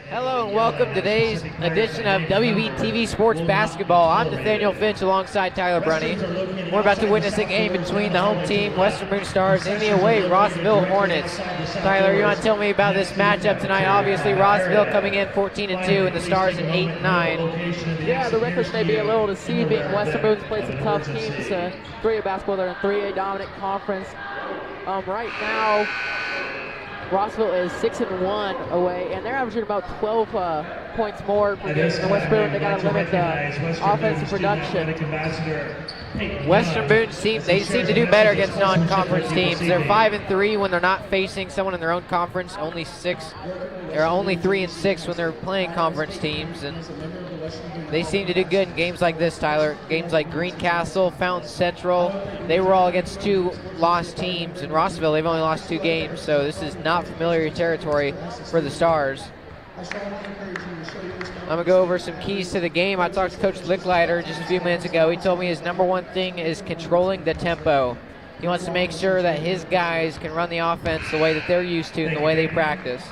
Hello and welcome to today's edition of WBTV Sports Basketball. I'm Nathaniel Finch alongside Tyler Brunny. We're about to witness a game between the home team, Western Boone Stars, and the away, Rossville Hornets. Tyler, you want to tell me about this matchup tonight? Obviously, Rossville coming in 14-2 and the Stars at 8-9. Yeah, the records may be a little deceiving. Western Boone's played some tough teams. 3A basketball, they're in 3A dominant conference. Right now, Rossville is 6-1 away, and they're averaging about 12 points more per game than West Boone. They got to limit the offensive production. Western Boone seem to do better against non-conference teams. They're 5-3 when they're not facing someone in their own conference. Only 3-6 when they're playing conference teams, and they seem to do good in games like this, Tyler. Games like Greencastle, Fountain Central, they were all against two lost teams. In Rossville, they've only lost 2 games, so this is not familiar territory for the Stars. I'm going to go over some keys to the game. I talked to Coach Licklider just a few minutes ago. He told me his number one thing is controlling the tempo. He wants to make sure that his guys can run the offense the way that they're used to and the way they practice.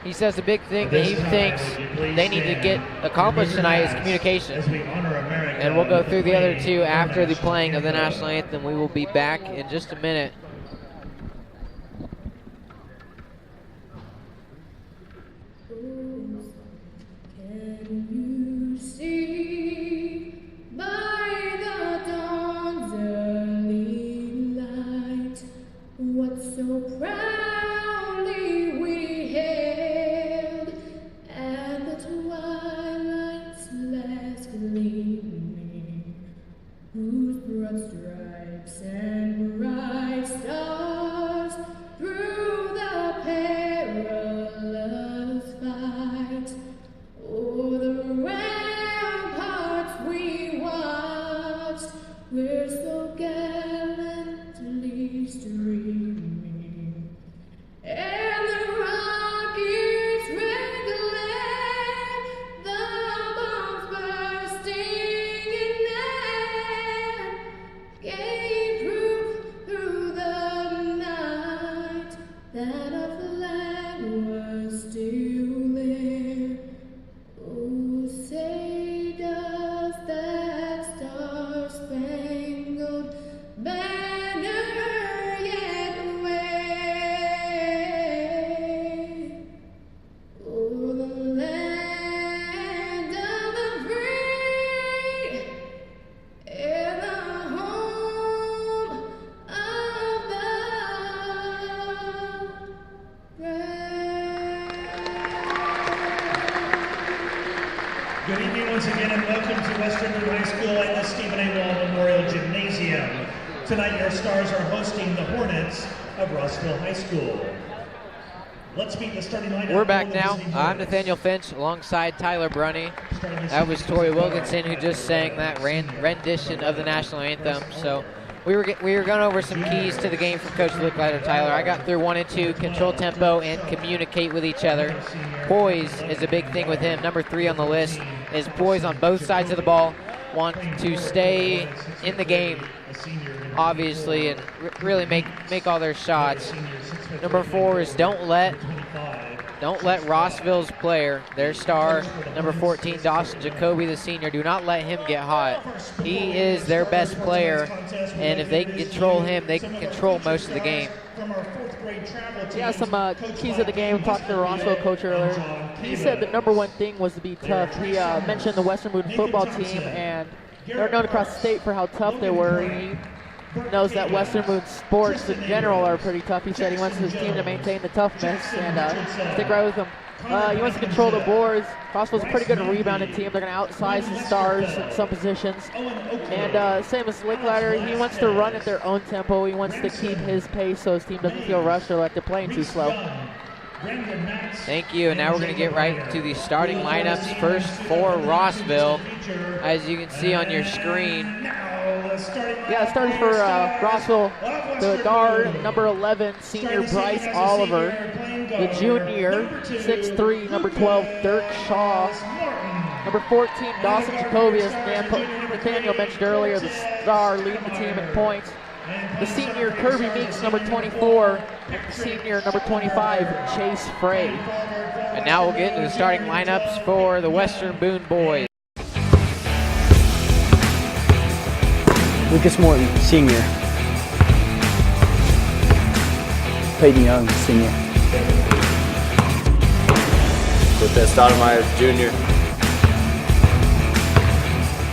He says the big thing that he thinks they need to get accomplished tonight is communication. And we'll go through the other two after the playing of the national anthem. We will be back in just a minute. So proudly we hailed at the twilight's last gleaming, whose broad stripes and bright stars through the perilous fight o'er the ramparts we watched, we're so gallantly streaming. And the rockets red glare, the bombs bursting in air, gave proof through the night that our flag was still there. Oh, say does that star-spangled banner yet wave o'er the land of the free and the home of the brave. Good evening once again and welcome to Western Boone High School and the Stephen A. Wall Memorial Gymnasium. Tonight your Stars are hosting the Hornets of Rossville High School. Let's meet the starting lineup. We're back now. I'm Nathaniel Finch alongside Tyler Brunny. That was Tori Wilkinson who just sang that rendition of the national anthem. So we were going over some keys to the game from Coach Licklider, Tyler. I got through 1 and 2, control tempo and communicate with each other. Poise is a big thing with him. Number 3 on the list is poise on both sides of the ball. Want to stay in the game, obviously, and really make all their shots. Number 4 is don't let Rossville's player, their star, number 14, Dawson Jacoby, the senior, do not let him get hot. He is their best player, and if they can control him, they can control most of the game. Yeah, some keys of the game. Talked to the Rossville coach earlier. He said the number one thing was to be tough. He mentioned the Western Boone football team, and they're known across the state for how tough they were. He knows that Western Boone sports in general are pretty tough. He said he wants his team to maintain the toughness and stick right with them. He wants to control the boards. Rossville's a pretty good rebounding team. They're going to outsize the Stars in some positions. And same as Licklider, he wants to run at their own tempo. He wants to keep his pace so his team doesn't feel rushed or like they're playing too slow. Thank you, and now we're going to get right to the starting lineups. First for Rossville, as you can see on your screen. Yeah, starting for Rossville, the guard, number 11, senior Bryce Oliver. The junior, 6'3", number 12, Dirk Shaw. Number 14, Dawson Jacoby, as Nathaniel mentioned earlier, the star leading the team in points. the senior Kirby Meeks, number 24, and senior number 25, Chase Frey. And now we'll get into the starting lineups for the Western Boone boys. Lucas Morton, senior. Peyton Young, senior. With Stoudemire, junior.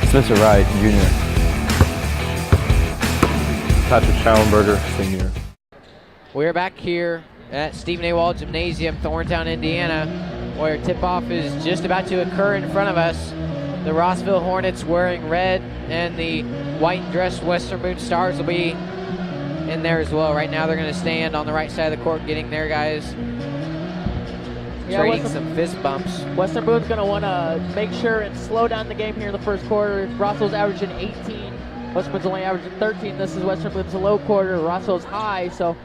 Spencer Wright, junior. Patrick Schallenberger, senior. We're back here at Stephen A. Wall Gymnasium, Thorntown, Indiana, where tip-off is just about to occur in front of us. The Rossville Hornets wearing red and the white and dressed Western Boone Stars will be in there as well. Right now they're going to stand on the right side of the court getting their guys trading some fist bumps. Western Boone's going to want to make sure and slow down the game here in the first quarter. Rossville's averaging 18. Western Boone's only averaging 13. This is Western Boone's low quarter. Rossville's high, so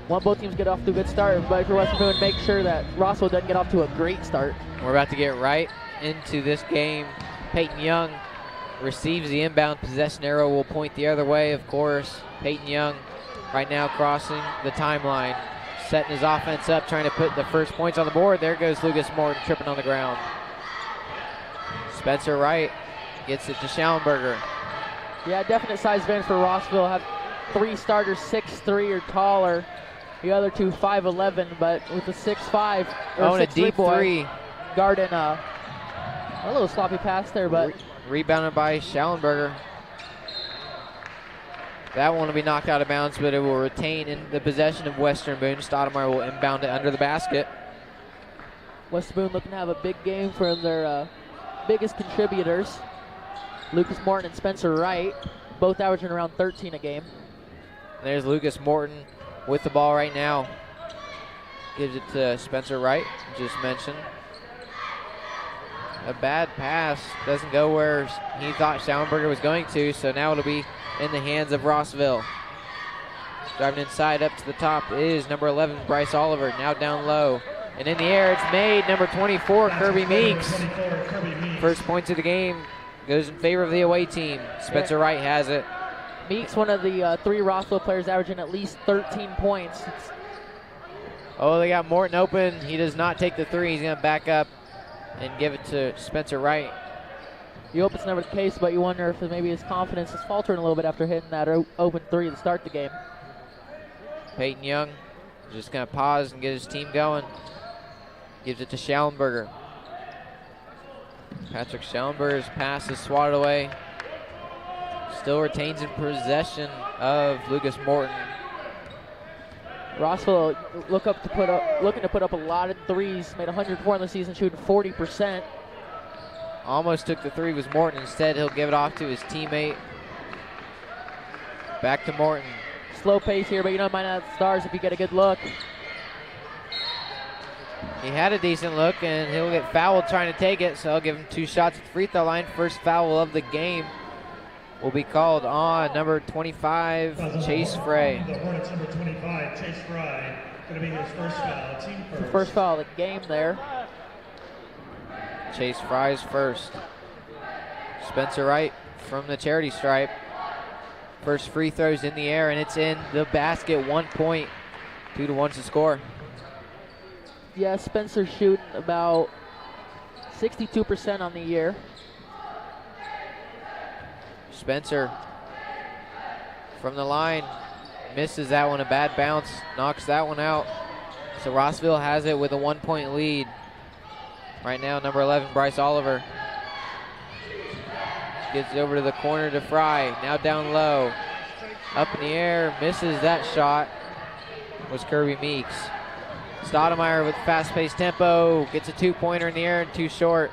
want both teams get off to a good start. But for Western Boone, make sure that Rossville doesn't get off to a great start. We're about to get right into this game. Peyton Young receives the inbound. Possession arrow will point the other way, of course. Peyton Young right now crossing the timeline, setting his offense up, trying to put the first points on the board. There goes Lucas Morton tripping on the ground. Spencer Wright gets it to Schallenberger. Yeah, definite size advantage for Rossville. Have 3 starters 6'3" or taller. The other 2 5'11", but with the 6'5", and a deep three. Guarding a little sloppy pass there, but rebounded by Schallenberger. That one will be knocked out of bounds, but it will retain in the possession of Western Boone. Stoudemire will inbound it under the basket. Western Boone looking to have a big game for their biggest contributors. Lucas Morton and Spencer Wright, both averaging around 13 a game. And there's Lucas Morton with the ball right now. Gives it to Spencer Wright, just mentioned. A bad pass, doesn't go where he thought Schallenberger was going to, so now it'll be in the hands of Rossville. Driving inside up to the top is number 11, Bryce Oliver, now down low. And in the air, it's made, number 24, Kirby Meeks. First points of the game goes in favor of the away team. Spencer Wright has it. Meeks, one of the 3 Rossville players averaging at least 13 points. Oh, they got Morton open. He does not take the 3. He's going to back up and give it to Spencer Wright. You hope it's never the case, but you wonder if maybe his confidence is faltering a little bit after hitting that open 3 to start the game. Peyton Young just going to pause and get his team going. Gives it to Schallenberger. Patrick Schallenberger's pass is swatted away. Still retains in possession of Lucas Morton. Rossville looking to put up a lot of 3s. Made 104 in the season, shooting 40%. Almost took the 3, was Morton. Instead, he'll give it off to his teammate. Back to Morton. Slow pace here, but you don't mind out the Stars if you get a good look. He had a decent look, and he'll get fouled trying to take it, so I'll give him 2 shots at the free throw line. First foul of the game will be called on number 25, Chase Frey. The Hornets number 25, Chase Frey, going to be his first foul, team first. The first foul of the game there. Chase Frey's first. Spencer Wright from the charity stripe. First free throws in the air, and it's in the basket. 1 point, 2-1 to score. Yeah, Spencer shooting about 62% on the year. Spencer from the line, misses that one, a bad bounce, knocks that one out. So Rossville has it with a 1 point lead. Right now, number 11, Bryce Oliver. Gets it over to the corner to Fry, now down low. Up in the air, misses that shot, was Kirby Meeks. Stoudemire with fast-paced tempo, gets a 2-pointer in the air and too short.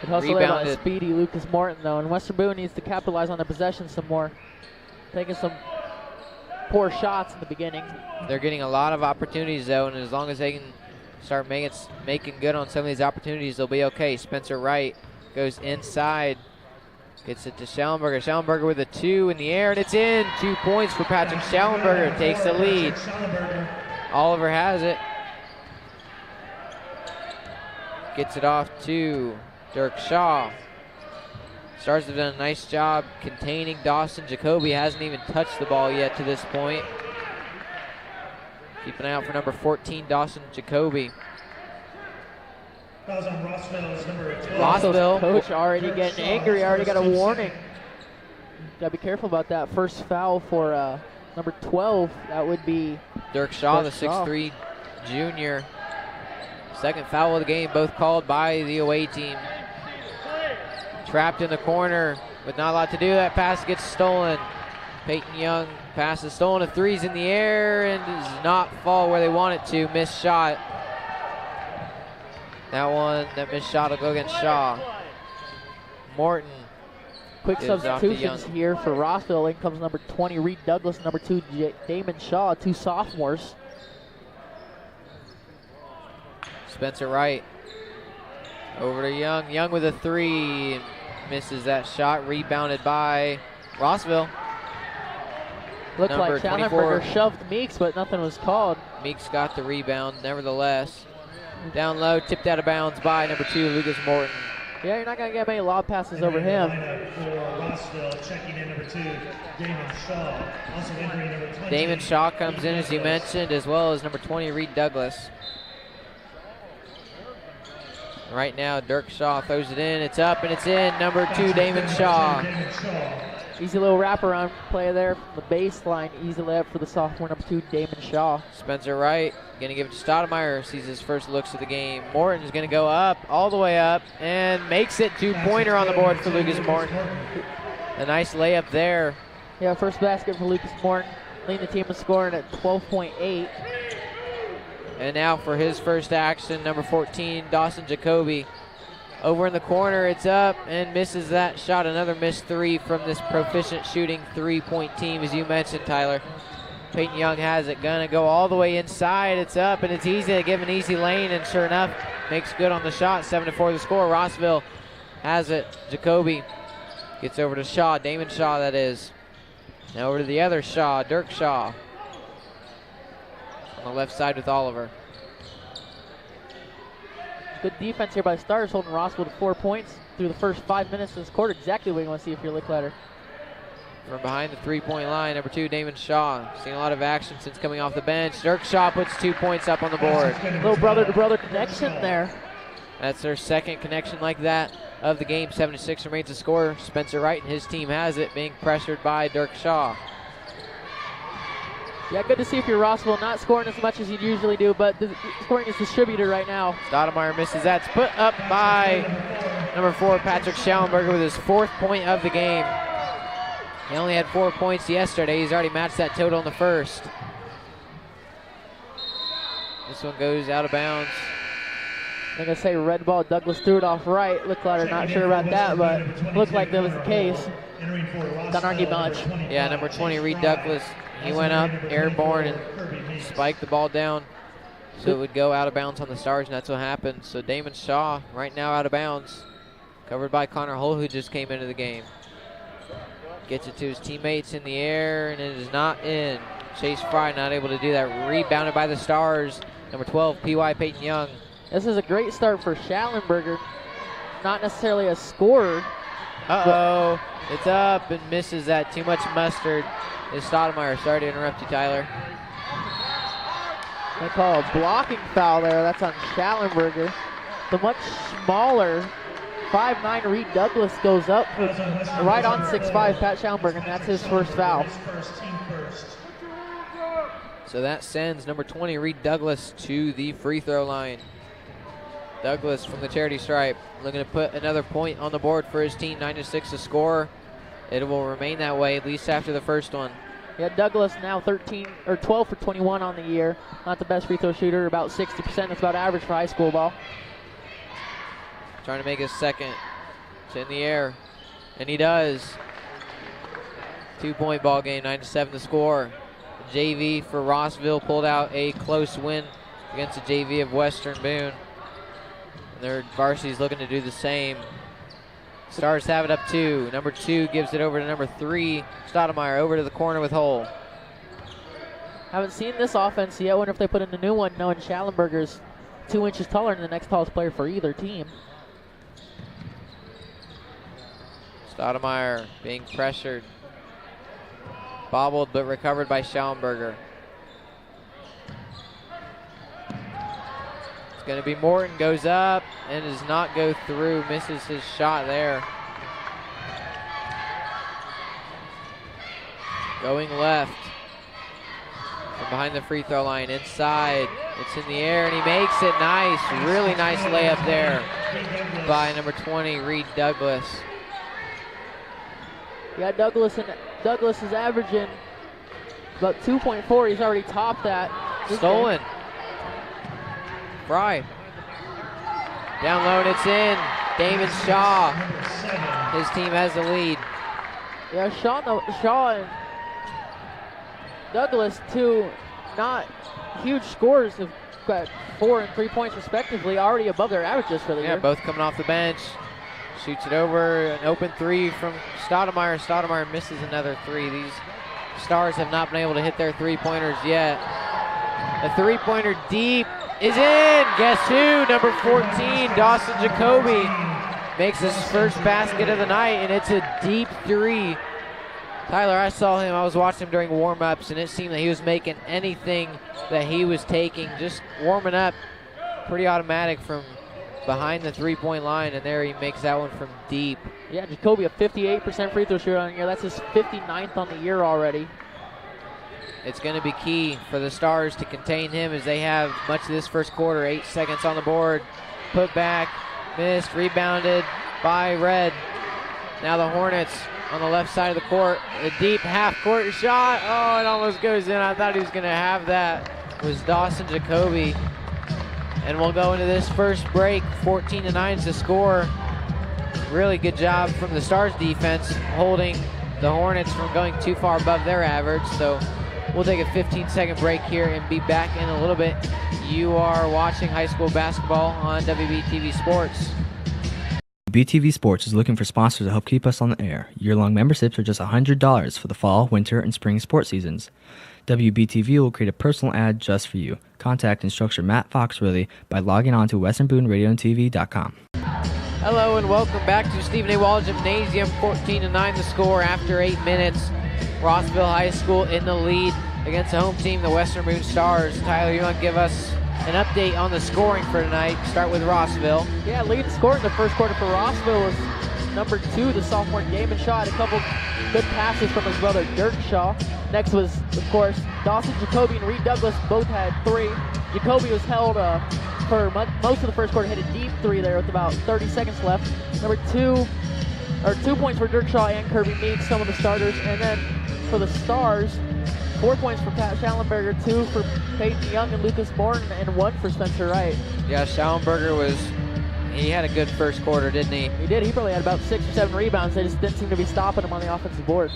Good hustle there by speedy Lucas Morton, though, and Western Boone needs to capitalize on their possession some more. Taking some poor shots in the beginning. They're getting a lot of opportunities, though, and as long as they can start making good on some of these opportunities, they'll be okay. Spencer Wright goes inside, gets it to Schallenberger. Schallenberger with a 2 in the air, and it's in. 2 points for Patrick Schallenberger, takes the lead. Oliver has it. Gets it off to Dirk Shaw. Stars have done a nice job containing Dawson Jacoby. Hasn't even touched the ball yet to this point. Keep an eye out for number 14, Dawson Jacoby. Fouls on Rossville's number 12. Rossville. Coach already getting angry, already got a warning. Gotta be careful about that. First foul for number 12, that would be Dirk Shaw, Dirk the Shaw. 6'3 junior. Second foul of the game, both called by the away team. Trapped in the corner with not a lot to do. That pass gets stolen. Peyton Young pass is stolen. A three's in the air and does not fall where they want it to. Missed shot. That missed shot will go against Shaw. Morton. quick Gives off to substitutions Young. here for Rossville. In comes number 20, Reed Douglas, number 2, Damon Shaw, 2 sophomores. Spencer Wright over to Young. Young with a 3. Misses that shot. Rebounded by Rossville. Looked Number like 24. Schallenberger shoved Meeks, but nothing was called. Meeks got the rebound, nevertheless. Down low, tipped out of bounds by number 2, Lucas Morton. Yeah, you're not going to get many lob passes over him. For Rossville, checking in number 2, Damon Shaw. Also entering number 20. Damon Shaw comes in, as you mentioned, as well as number 20, Reed Douglas. Right now, Dirk Shaw throws it in. It's up and it's in. Number 2, Damon Shaw. Easy little wraparound play there from the baseline. Easy layup for the sophomore, number 2, Damon Shaw. Spencer Wright going to give it to Stoudemire. Sees his first looks of the game. Morton's going to go up, all the way up, and makes it. 2-pointer on the board for Lucas Morton. A nice layup there. Yeah, first basket for Lucas Morton. Leading the team in scoring at 12.8. And now for his first action, number 14, Dawson Jacoby. Over in the corner, it's up and misses that shot. Another missed 3 from this proficient shooting 3-point team, as you mentioned, Tyler. Peyton Young has it, gonna go all the way inside. It's up and it's easy to give an easy lane, and sure enough, makes good on the shot. 7-4 the score. Rossville has it. Jacoby gets over to Shaw, Damon Shaw that is. Now over to the other Shaw, Dirk Shaw. On the left side with Oliver. Good defense here by the Stars, holding Rossville to 4 points through the first 5 minutes of this quarter. Exactly what you want to see if you're Licklider. From behind the 3-point line, number 2, Damon Shaw. Seen a lot of action since coming off the bench. Dirk Shaw puts 2 points up on the board. Little brother-to-brother connection there. That's their second connection like that of the game. 7-6 remains to score. Spencer Wright and his team has it, being pressured by Dirk Shaw. Yeah, good to see if you're Rossville not scoring as much as you usually do, but the scoring is distributed right now. Stoudemire misses that. It's put up by number 4, Patrick Schallenberger, with his 4th point of the game. He only had 4 points yesterday. He's already matched that total in the first. This one goes out of bounds. I'm going to say red ball. Douglas threw it off right. Licklider not sure about that, but looked like that was the case. Don't argue much. Yeah, number 20, Reed Douglas. He went up, airborne, and spiked the ball down. So it would go out of bounds on the Stars, and that's what happened. So Damon Shaw right now out of bounds. Covered by Connor Hull, who just came into the game. Gets it to his teammates in the air, and it is not in. Chase Fry not able to do that. Rebounded by the Stars. Number 12, P.Y. Peyton Young. This is a great start for Schallenberger. Not necessarily a scorer. Uh-oh. It's up and misses that. Too much mustard. Is Stoudemire. Sorry to interrupt you, Tyler. They call a blocking foul there. That's on Schallenberger. The much smaller 5'9" Reed Douglas goes up for right on 6'5" Pat Schallenberger, and that's his first foul. So that sends number 20, Reed Douglas, to the free throw line. Douglas from the charity stripe looking to put another point on the board for his team. 9-6 to score. It will remain that way at least after the first one. Yeah, Douglas now 12 for 21 on the year. Not the best free throw shooter, about 60%. That's about average for high school ball. Trying to make his second. It's in the air, and he does. 2-point ball game, 9-7 to score. The JV for Rossville pulled out a close win against the JV of Western Boone. And their varsity's looking to do the same. Stars have it up 2. Number 2 gives it over to number 3, Stoudemire, over to the corner with Hull. Haven't seen this offense yet. Wonder if they put in a new one, knowing Schallenberger's 2 inches taller than the next tallest player for either team. Stoudemire being pressured. Bobbled but recovered by Schallenberger. It's going to be Morton, goes up and does not go through, misses his shot there. Going left from behind the free throw line, inside. It's in the air and he makes it. Nice, really nice layup there by number 20, Reed Douglas. Yeah, Douglas is averaging about 2.4. He's already topped that. Stolen. Fry. Down low and it's in. Damon Shaw. His team has the lead. Yeah, Shaw and Douglas, two not huge scores, have got 4 and 3 points respectively, already above their averages for the year. Yeah, both coming off the bench. Shoots it over, an open three from Stoudemire. Stoudemire misses another three. These Stars have not been able to hit their three-pointers yet. A three-pointer deep is in. Guess who? Number 14, Dawson Jacoby, makes his first basket of the night, and it's a deep three. Tyler, I saw him, I was watching him during warm-ups, and it seemed that he was making anything that he was taking, just warming up pretty automatic from behind the three-point line, and there he makes that one from deep. Yeah, Jacoby, a 58% free throw shooter on the year. That's his 59th on the year already. It's going to be key for the Stars to contain him as they have much of this first quarter. 8 seconds on the board. Put back, missed, rebounded by Red. Now the Hornets on the left side of the court. A deep half-court shot. Oh, it almost goes in. I thought he was going to have that. It was Dawson Jacoby. And we'll go into this first break. 14-9 is the score. Really good job from the Stars defense holding the Hornets from going too far above their average. So we'll take a 15-second break here and be back in a little bit. You are watching high school basketball on WBTV Sports. WBTV Sports is looking for sponsors to help keep us on the air. Year-long memberships are just $100 for the fall, winter, and spring sports seasons. WBTV will create a personal ad just for you. Contact instructor Matt Foxworthy by logging on to westernbooneradioandtv.com. Hello and welcome back to Stephen A. Wall Gymnasium. 14-9 the score after 8 minutes. Rossville High School in the lead against the home team, the Western Boone Stars. Tyler, you want to give us an update on the scoring for tonight? Start with Rossville. Yeah, lead scorer in the first quarter for Rossville was number 2, the sophomore Damon Shaw. Had a couple good passes from his brother Dirk Shaw. Next was, of course, Dawson Jacoby and Reed Douglas both had 3. Jacoby was held for most of the first quarter, hit a deep 3 there with about 30 seconds left. Number 2 points for Dirk Shaw and Kirby Meeks, some of the starters. And then for the Stars, 4 points for Pat Schallenberger, 2 for Peyton Young and Lucas Morton, and 1 for Spencer Wright. Yeah, Schallenberger he had a good first quarter, didn't he? He did. He probably had about 6 or 7 rebounds. They just didn't seem to be stopping him on the offensive board.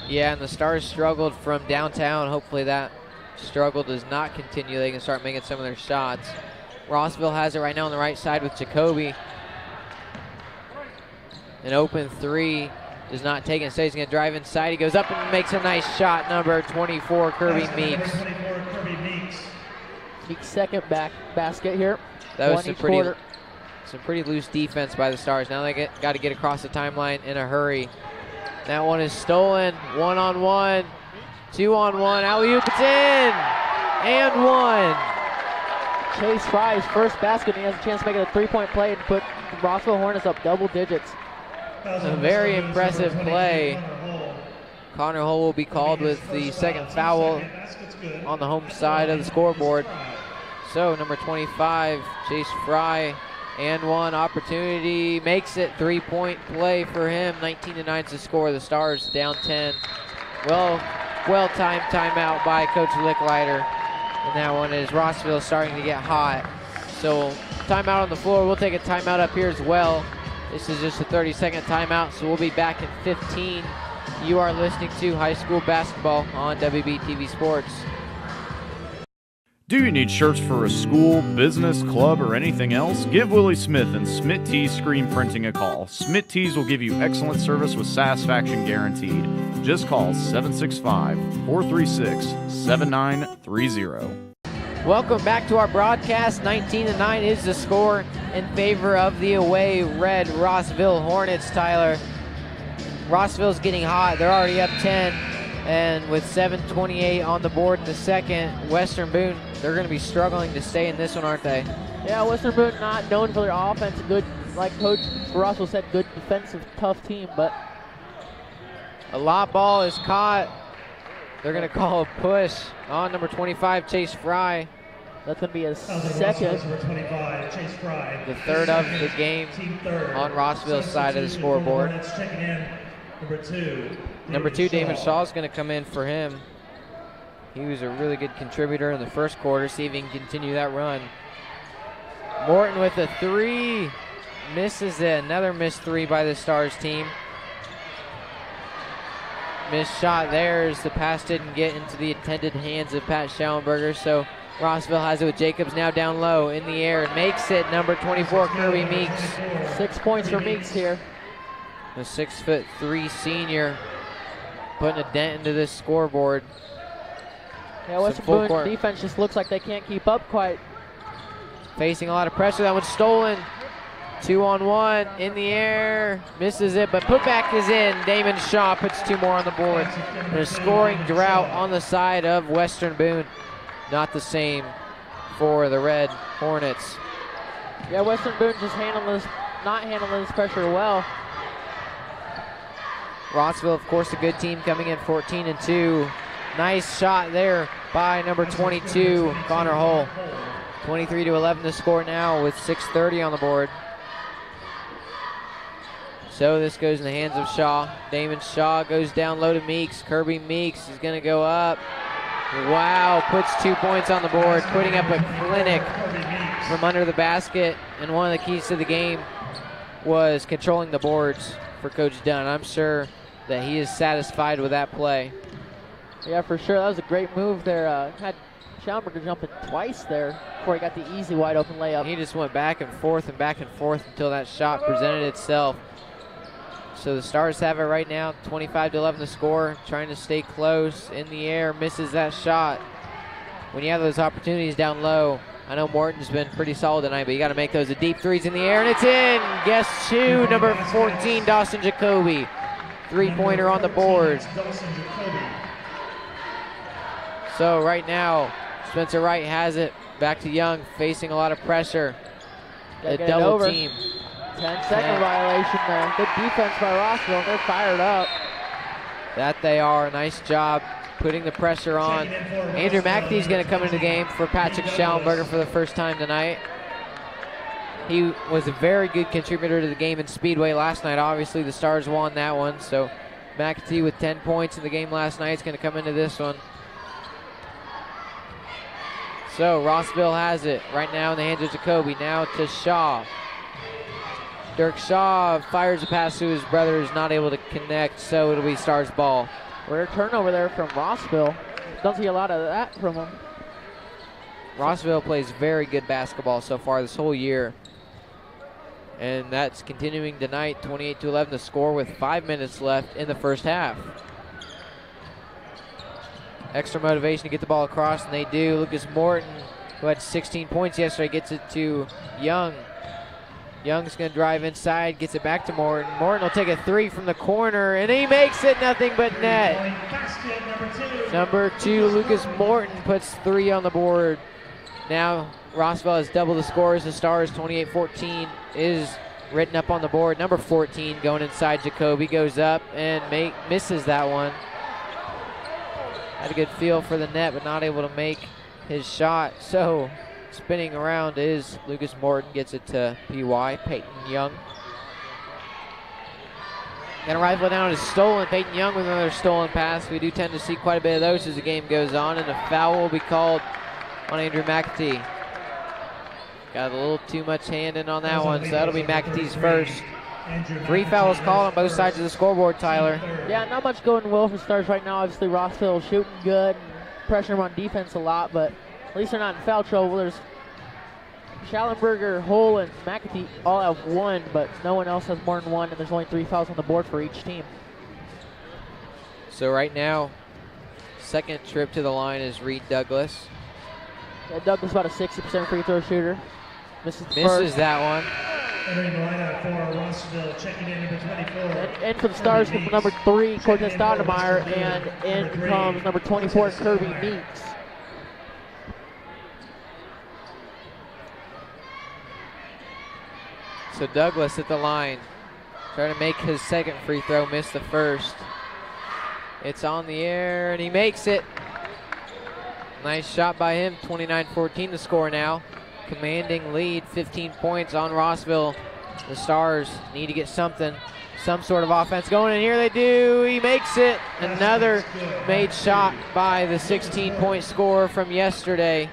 Yeah, and the Stars struggled from downtown. Hopefully that struggle does not continue. They can start making some of their shots. Rossville has it right now on the right side with Jacoby. An open 3 does not take it. So he's going to drive inside. He goes up and makes a nice shot. Number 24, Kirby Meeks. Meeks' second basket here. That was some pretty loose defense by the Stars. Now they got to get across the timeline in a hurry. That one is stolen. 1-on-1, 2-on-1. Alley-oop, it's in, and 1. Chase Fry's first basket, and he has a chance to make it a 3-point play and put Rossville Hornets up double digits. A very impressive play. Connor Hull will be called with the second foul on the home side of the scoreboard. So number 25, Chase Fry, and 1 opportunity, makes it 3-point play for him. 19-9 is the score. The Stars down 10. Well-timed timeout by Coach Licklider. And that one is Rossville starting to get hot. So timeout on the floor. We'll take a timeout up here as well. This is just a 30-second timeout, so we'll be back in 15. You are listening to high school basketball on WBTV Sports. Do you need shirts for a school, business, club, or anything else? Give Willie Smith and Smith Tees Screen Printing a call. Smith Tees will give you excellent service with satisfaction guaranteed. Just call 765-436-7930. Welcome back to our broadcast. 19-9 is the score in favor of the away red Rossville Hornets, Tyler. Rossville's getting hot. They're already up 10. And with 7:28 on the board in the second, Western Boone, they're going to be struggling to stay in this one, aren't they? Yeah, Western Boone not known for their offense. Good, like Coach Rossville said, good defensive, tough team. But a lob ball is caught. They're going to call a push on number 25, Chase Fry. That's going to be a second. The third of the game on Rossville's side of the scoreboard. Number two, Damon Shaw is going to come in for him. He was a really good contributor in the first quarter. See if he can continue that run. Morton with a three. Misses it. Another missed three by the Stars team. Missed shot there as the pass didn't get into the intended hands of Pat Schallenberger. So Rossville has it with Jacobs now down low in the air. Makes it number 24, Kirby Meeks. 6 points for Meeks here. The 6'3" senior putting a dent into this scoreboard. Yeah, Western Boone defense just looks like they can't keep up quite. Facing a lot of pressure. That one's stolen. 2-on-1 in the air. Misses it, but putback is in. Damon Shaw puts 2 more on the board. And a scoring drought on the side of Western Boone. Not the same for the Red Hornets. Yeah, Western Boone just not handling this pressure well. Rossville, of course, a good team coming in 14-2. Nice shot there by number 22, Connor Hull. 23-11 to score now with 6:30 on the board. So this goes in the hands of Shaw. Damon Shaw goes down low to Meeks. Kirby Meeks is going to go up. Wow, puts 2 points on the board, putting up a clinic from under the basket. And one of the keys to the game was controlling the boards for Coach Dunn. I'm sure that he is satisfied with that play. Yeah, for sure. That was a great move there. Had Schallenberger jumping twice there before he got the easy wide open layup. He just went back and forth until that shot presented itself. So the Stars have it right now, 25-11 to score, trying to stay close in the air, misses that shot. When you have those opportunities down low, I know Morton's been pretty solid tonight, but you got to make those deep threes in the air, and it's in. Guess who? Number 14, Dawson Jacoby. Three-pointer on the board. So right now, Spencer Wright has it. Back to Young, facing a lot of pressure. A double team. 10-second violation there. Good defense by Rossville. They're fired up. That they are. Nice job putting the pressure on. Andrew McAtee's going to come into the game for Patrick Schallenberger for the first time tonight. He was a very good contributor to the game in Speedway last night. Obviously, the Stars won that one. So McAtee with 10 points in the game last night is going to come into this one. So Rossville has it right now in the hands of Jacoby. Now to Shaw. Dirk Shaw fires a pass to his brother, who's not able to connect, so it'll be Stars ball. Rare turnover there from Rossville. Don't see a lot of that from him. Rossville plays very good basketball so far this whole year. And that's continuing tonight, 28-11 to score with 5 minutes left in the first half. Extra motivation to get the ball across, and they do. Lucas Morton, who had 16 points yesterday, gets it to Young. Young's going to drive inside, gets it back to Morton. Morton will take a three from the corner, and he makes it nothing but net. Number 2, Lucas Morton, puts 3 on the board. Now Rossville has double the scores. The Stars 28-14 is written up on the board. Number 14 going inside Jacoby, goes up and misses that one. Had a good feel for the net, but not able to make his shot. So spinning around is Lucas Morton, gets it to PY, Peyton Young. Gonna rifle down is stolen. Peyton Young with another stolen pass. We do tend to see quite a bit of those as the game goes on, and a foul will be called on Andrew McAtee. Got a little too much hand in on that one, so that'll be McAtee's first. 3 fouls called on both sides of the scoreboard, Tyler. Yeah, not much going well for Stars right now. Obviously, Rossville shooting good, pressuring them on defense a lot, but at least they're not in foul trouble. There's Schallenberger, Hull, and McAtee all have 1, but no one else has more than 1, and there's only 3 fouls on the board for each team. So right now, second trip to the line is Reed Douglas. Yeah, Douglas about a 60% free throw shooter. Misses that one. Entering the lineup for Rossville, checking in number 24. And for the Stars, number 3, Cortez Stoudemire, and in comes number 24, Kirby Meeks. So Douglas at the line, trying to make his second free throw, missed the first. It's on the air, and he makes it. Nice shot by him, 29-14 the score now. Commanding lead, 15 points on Rossville. The Stars need to get something, some sort of offense going, and here they do. He makes it. Another made shot by the 16-point scorer from yesterday.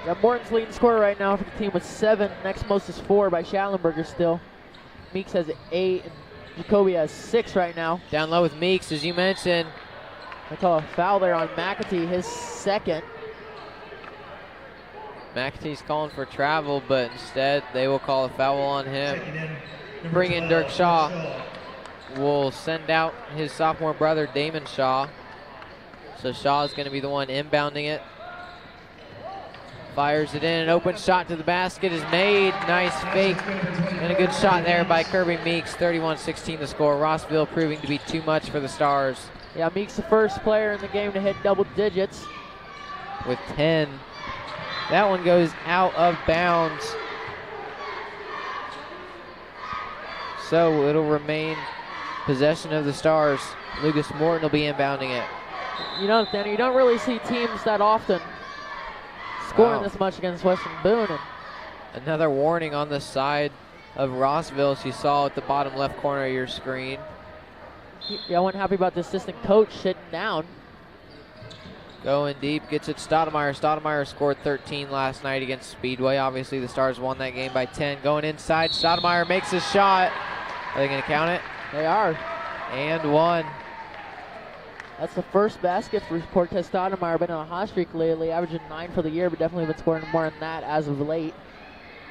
Yeah, Morton's leading scorer right now for the team with 7. Next most is 4 by Schallenberger still. Meeks has 8, and Jacoby has 6 right now. Down low with Meeks, as you mentioned. They call a foul there on McAtee, his second. McAtee's calling for travel, but instead they will call a foul on him. Bring in Dirk Shaw. Will send out his sophomore brother, Damon Shaw. So Shaw is going to be the one inbounding it. Fires it in, an open shot to the basket is made. Nice fake, and a good shot there by Kirby Meeks. 31-16 the score. Rossville proving to be too much for the Stars. Yeah, Meeks the first player in the game to hit double digits. With 10. That one goes out of bounds. So it'll remain possession of the Stars. Lucas Morton will be inbounding it. You know, Danny, you don't really see teams that often scoring this much against Western Boone. And another warning on the side of Rossville, as you saw at the bottom left corner of your screen. Yeah, I wasn't happy about the assistant coach sitting down. Going deep, gets it Stoudemire. Stoudemire scored 13 last night against Speedway. Obviously, the Stars won that game by 10. Going inside, Stoudemire makes a shot. Are they going to count it? They are. And one. That's the first basket for Cortez Stoudemire. Been on a hot streak lately, averaging 9 for the year, but definitely been scoring more than that as of late.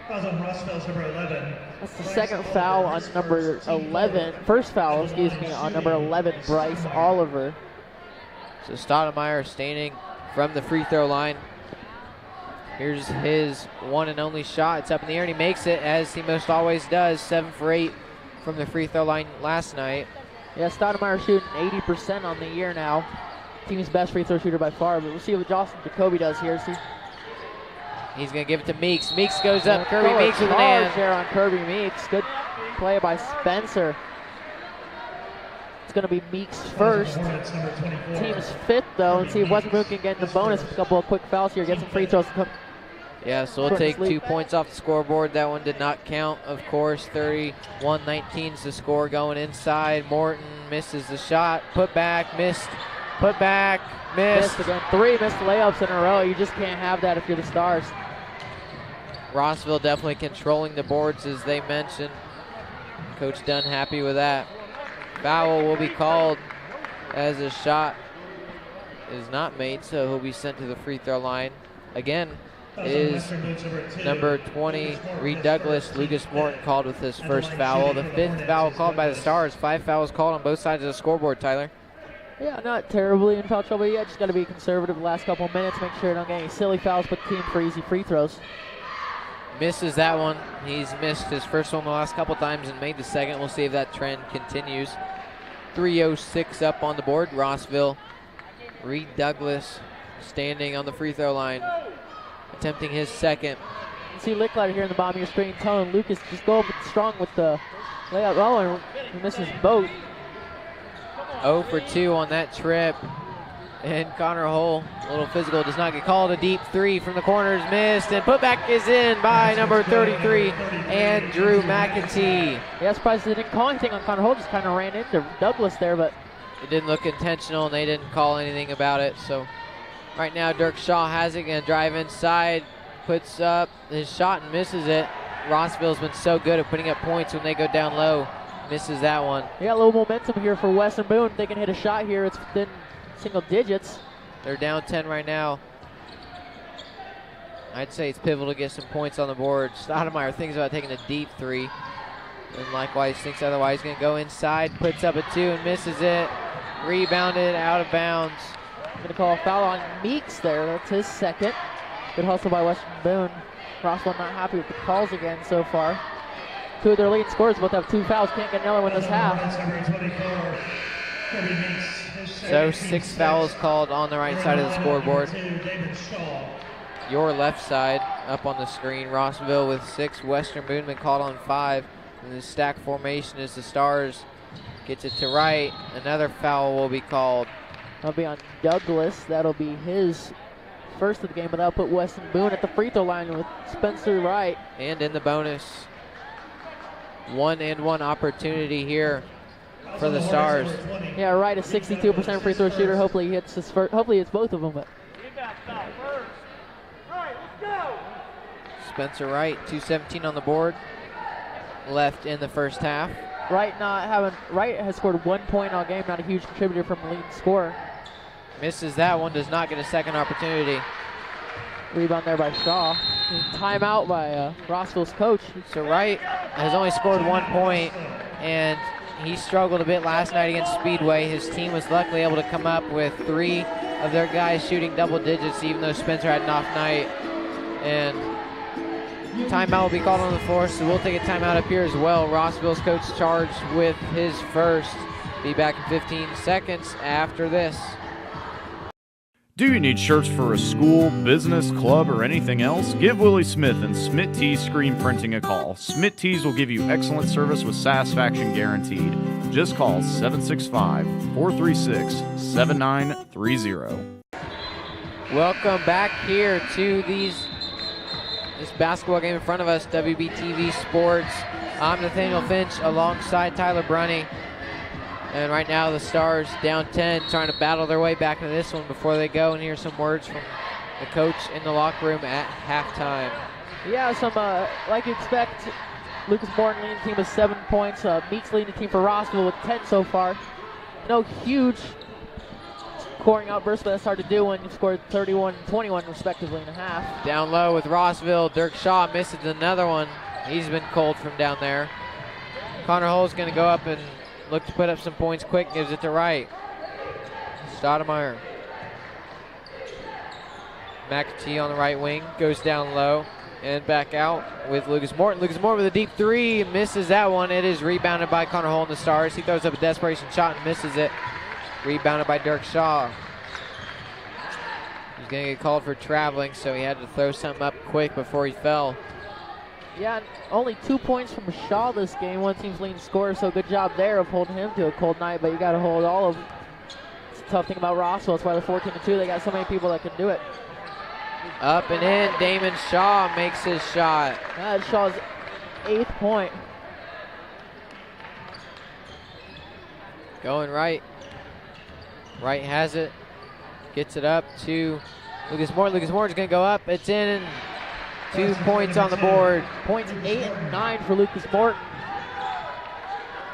Fouls on Rossville's number 11. That's the second foul on number 11. First foul, excuse me, on number 11, Bryce Oliver. So Stoudemire standing from the free throw line. Here's his one and only shot. It's up in the air, and he makes it, as he most always does. 7 for 8 from the free throw line last night. Yeah, Stoudemire shooting 80% on the year now. Team's best free throw shooter by far, but we'll see what Jocelyn Jacoby does here. He's going to give it to Meeks. Meeks goes up. Kirby Meeks with an and. There on Kirby Meeks. Good play by Spencer. It's going to be Meeks first. Team's 5th, though. And see if Western Boone can get in the bonus with a couple of quick fouls here. Get some free throws. Yeah, so we'll take 2 points off the scoreboard. That one did not count, of course. 31-19 is the score. Going inside. Morton misses the shot. Put back, missed. Put back, missed. Again. 3 missed layups in a row. You just can't have that if you're the Stars. Rossville definitely controlling the boards, as they mentioned. Coach Dunn happy with that. Foul will be called as a shot is not made, so he'll be sent to the free throw line. Again, is number 20, Reed Douglas. Lucas Morton called with his first foul. The 5th foul called by the Stars. 5 fouls called on both sides of the scoreboard, Tyler. Yeah, not terribly in foul trouble yet. Just got to be conservative the last couple of minutes. Make sure you don't get any silly fouls, put the team for easy free throws. Misses that one. He's missed his first one the last couple times and made the second. We'll see if that trend continues. 3:06 up on the board. Rossville. Reed Douglas standing on the free throw line, attempting his second. You see Licklider here in the bottom of your screen telling Lucas just go up strong with the layup. Oh, and he misses both. 0 for 2 on that trip. And Connor Hull, a little physical, does not get called. A deep 3 from the corner is missed, and putback is in by number 33, Andrew McAtee. Yeah, surprised they didn't call anything on Connor Hull, just kind of ran into Douglas there, but it didn't look intentional, and they didn't call anything about it. So right now, Dirk Shaw has it, going to drive inside, puts up his shot and misses it. Rossville's been so good at putting up points when they go down low. Misses that one. Yeah, a little momentum here for Western Boone. They can hit a shot here. It's within single digits. They're down 10 right now. I'd say it's pivotal to get some points on the board. Stoudemire thinks about taking a deep 3. And likewise thinks otherwise. Going to go inside, puts up a 2 and misses it. Rebounded out of bounds. Going to call a foul on Meeks there. That's his second. Good hustle by Western Boone. Rossville not happy with the calls again so far. Two of their leading scorers both have 2 fouls. Can't get another one this half. So 6 fouls called on the right side of the scoreboard. Your left side up on the screen. Rossville with 6. Western Boone been called on 5. And the stack formation as the Stars gets it to right. Another foul will be called. That'll be on Douglas. That'll be his first of the game, but that'll put Weston Boone at the free throw line with Spencer Wright. And in the bonus. 1-and-1 opportunity here for the Stars. Yeah, Wright is 62% free throw shooter. Hopefully he hits his first. Hopefully it's both of them. But Spencer Wright, 2:17 on the board. Left in the first half. Wright has scored 1 point all game. Not a huge contributor from the leading scorer. Misses that one. Does not get a second opportunity. Rebound there by Shaw. Timeout by Rossville's coach. So Wright has only scored 1 point, and he struggled a bit last night against Speedway. His team was luckily able to come up with 3 of their guys shooting double digits, even though Spencer had an off night. And timeout will be called on the floor, so we'll take a timeout up here as well. Rossville's coach charged with his first. Be back in 15 seconds after this. Do you need shirts for a school, business, club, or anything else? Give Willie Smith and Smith Tees Screen Printing a call. Smith Tees will give you excellent service with satisfaction guaranteed. Just call 765-436-7930. Welcome back here to this basketball game in front of us, WBTV Sports. I'm Nathaniel Finch alongside Tyler Brunny. And right now the Stars down 10, trying to battle their way back into this one before they go and hear some words from the coach in the locker room at halftime. Yeah, some, like you expect, Lucas Morton leading the team with 7 points. Meeks leading the team for Rossville with 10 so far. No huge scoring outbursts, but that's hard to do when you've scored 31 and 21 respectively in a half. Down low with Rossville, Dirk Shaw misses another one. He's been cold from down there. Connor Hull's going to go up and look to put up some points quick, gives it to Wright. Stoudemire. McAtee on the right wing, goes down low and back out with Lucas Morton. Lucas Morton with a deep 3, misses that one. It is rebounded by Connor Hull and the Stars. He throws up a desperation shot and misses it. Rebounded by Dirk Shaw. He's going to get called for traveling, so he had to throw something up quick before he fell. Yeah, only 2 points from Shaw this game. One team's leading scorer, so good job there of holding him to a cold night, but you got to hold all of them. It's a tough thing about Rossville. That's why they're 14-2. They got so many people that can do it. Up and in, Damon Shaw makes his shot. That's Shaw's 8th point. Going right. Wright has it. Gets it up to Lucas Morton. Lucas Morton's going to go up. It's in. 2 points on the board. Points 8 and 9 for Lucas Morton.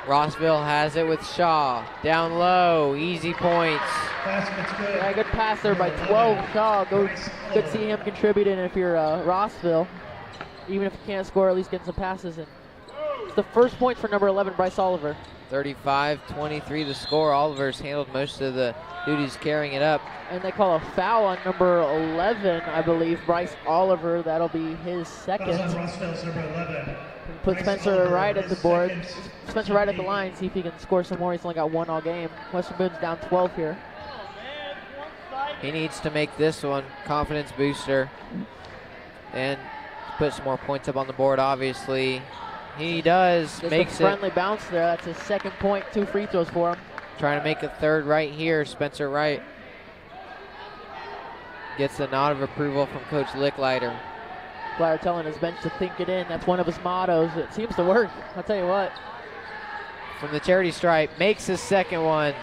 Rossville has it with Shaw. Down low, easy points. Yeah, good pass there by 12. Shaw, good to see him contributing if you're Rossville. Even if you can't score, at least getting some passes in. It's the first point for number 11, Bryce Oliver. 35-23 the score. Oliver's handled most of the duties carrying it up. And they call a foul on number 11, I believe, Bryce Oliver. That'll be his second. Put Spencer Wright at the board. Spencer Wright at the line, see if he can score some more. He's only got 1 all game. Western Boone's down 12 here. He needs to make this one confidence booster and put some more points up on the board, obviously. He does. Just makes a friendly bounce there. That's his 2nd point, 2 free throws for him. Trying to make a 3rd right here, Spencer Wright. Gets the nod of approval from Coach Licklider. Licklider telling his bench to think it in. That's one of his mottos. It seems to work, I'll tell you what. From the charity stripe, makes his 2nd one.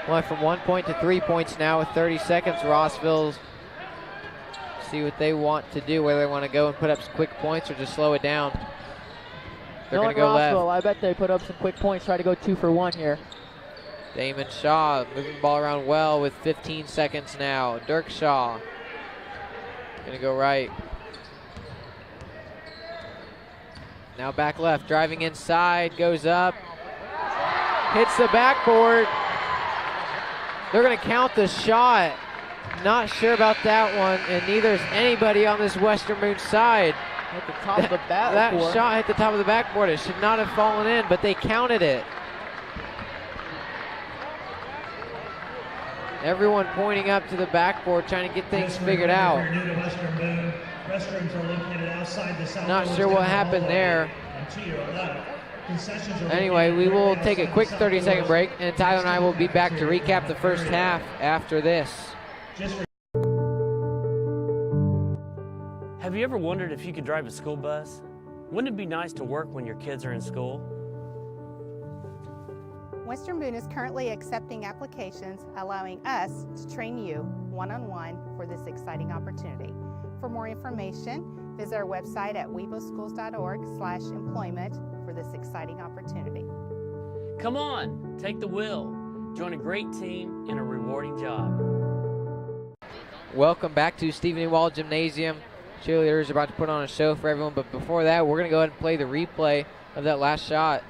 Went from 1 point to 3 points now with 30 seconds. Rossville's see what they want to do, whether they want to go and put up some quick points or just slow it down. They're going to go Rossville, left. I bet they put up some quick points, try to go 2 for 1 here. Damon Shaw moving the ball around well with 15 seconds now. Dirk Shaw going to go right. Now back left, driving inside, goes up, hits the backboard. They're going to count the shot. Not sure about that one, and neither is anybody on this Western Boone side. Hit the top of the That backboard. shot hit the top of the backboard. It should not have fallen in, but they counted it. Everyone pointing up to the backboard, trying to get things figured out. If you're new to Western Boone, restrooms are located outside the south Not doors sure down what the happened hallway. there. And to your left, concessions are Anyway, located we will directly take a outside quick the south 30-second doors. break, and Tyler and I will be back to recap the first half after this. Just for Have you ever wondered if you could drive a school bus? Wouldn't it be nice to work when your kids are in school? Western Boone is currently accepting applications, allowing us to train you one-on-one for this exciting opportunity. For more information, visit our website at weboschools.org/employment for this exciting opportunity. Come on, take the wheel. Join a great team in a rewarding job. Welcome back to Stephen E. Wall Gymnasium. Cheerleaders are about to put on a show for everyone, but before that, we're going to go ahead and play the replay of that last shot.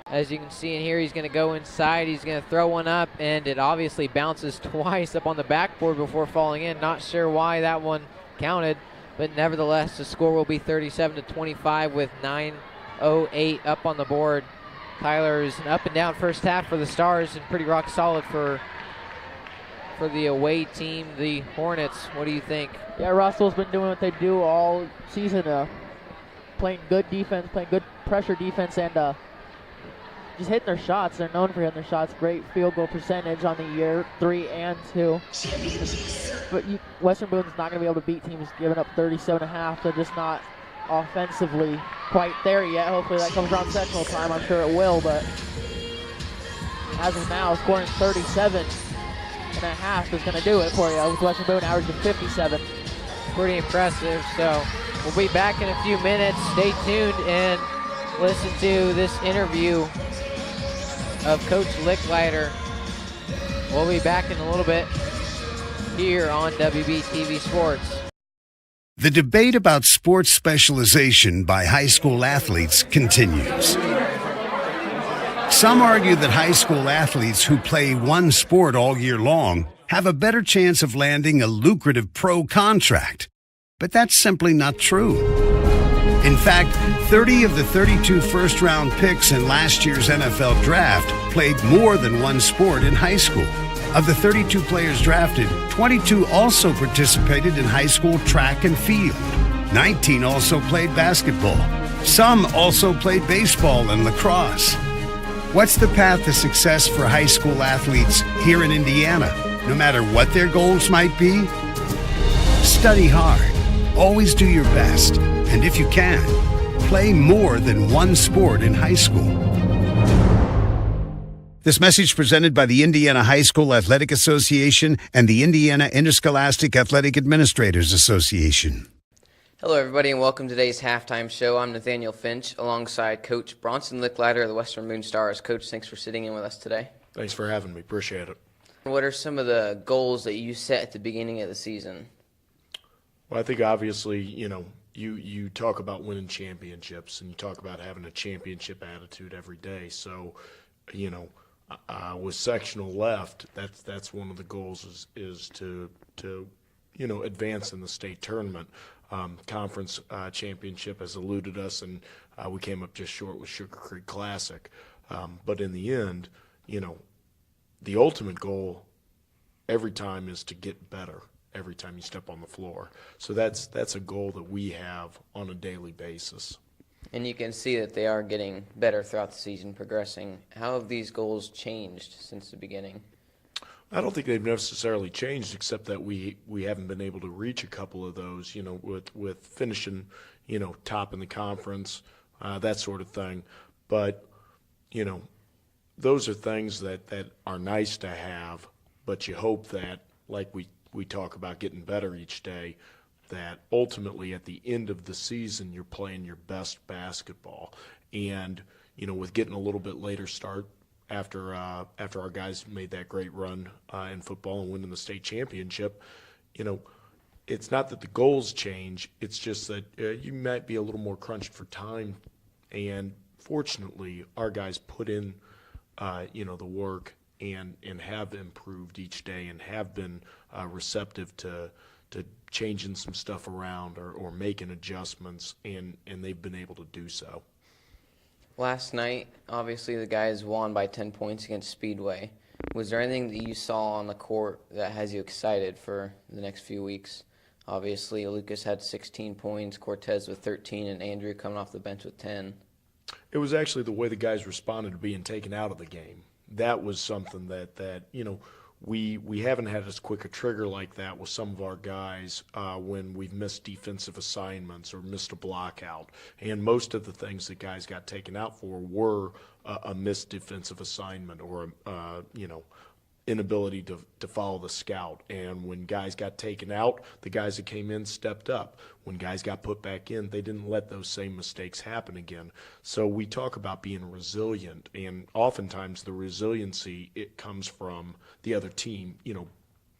As you can see in here, he's going to go inside, he's going to throw one up, and it obviously bounces twice up on the backboard before falling in. Not sure why that one counted, but nevertheless, the score will be 37-25 with 9:08 up on the board. Tyler is an up and down first half for the Stars and pretty rock solid for the away team, the Hornets. What do you think? Yeah, Rossville's been doing what they do all season, playing good defense, playing good pressure defense, and just hitting their shots. They're known for hitting their shots. Great field goal percentage on the year, 3 and 2. But Western Boone's not going to be able to beat teams giving up 37.5. They're just not offensively quite there yet. Hopefully that comes around sectional time. I'm sure it will, but as of now, scoring 37.5 is going to do it for you. With Western Boone averaging 57. Pretty impressive. So we'll be back in a few minutes. Stay tuned and listen to this interview of Coach Licklider. We'll be back in a little bit here on WBTV Sports. The debate about sports specialization by high school athletes continues. Some argue that high school athletes who play one sport all year long have a better chance of landing a lucrative pro contract. But that's simply not true. In fact, 30 of the 32 first-round picks in last year's NFL draft played more than one sport in high school. Of the 32 players drafted, 22 also participated in high school track and field. 19 also played basketball. Some also played baseball and lacrosse. What's the path to success for high school athletes here in Indiana, no matter what their goals might be? Study hard. Always do your best. And if you can, play more than one sport in high school. This message presented by the Indiana High School Athletic Association and the Indiana Interscholastic Athletic Administrators Association. Hello, everybody, and welcome to today's halftime show. I'm Nathaniel Finch, alongside Coach Bronson Licklider of the Western Boone Stars. Coach, thanks for sitting in with us today. Thanks for having me. Appreciate it. What are some of the goals that you set at the beginning of the season? Well, I think obviously, you talk about winning championships and you talk about having a championship attitude every day. So, with sectional left, that's one of the goals is to advance in the state tournament. Conference championship has eluded us, and we came up just short with Sugar Creek Classic. But in the end, the ultimate goal every time is to get better every time you step on the floor. So that's a goal that we have on a daily basis. And you can see that they are getting better throughout the season, progressing. How have these goals changed since the beginning? I don't think they've necessarily changed, except that we haven't been able to reach a couple of those, with finishing, top in the conference, that sort of thing. But, those are things that are nice to have, but you hope that, like we talk about getting better each day, that ultimately at the end of the season you're playing your best basketball. And, with getting a little bit later start after our guys made that great run in football and winning the state championship, it's not that the goals change, it's just that you might be a little more crunched for time. And fortunately, our guys put in, the work and have improved each day and have been receptive to changing some stuff around or making adjustments, and they've been able to do so. Last night, obviously, the guys won by 10 points against Speedway. Was there anything that you saw on the court that has you excited for the next few weeks? Obviously, Lucas had 16 points, Cortez with 13, and Andrew coming off the bench with 10. It was actually the way the guys responded to being taken out of the game. That was something that we haven't had as quick a trigger like that with some of our guys when we've missed defensive assignments or missed a block out. And most of the things that guys got taken out for were a missed defensive assignment or inability to follow the scout. And when guys got taken out, the guys that came in stepped up. When guys got put back in, they didn't let those same mistakes happen again. So we talk about being resilient, and oftentimes the resiliency, it comes from the other team,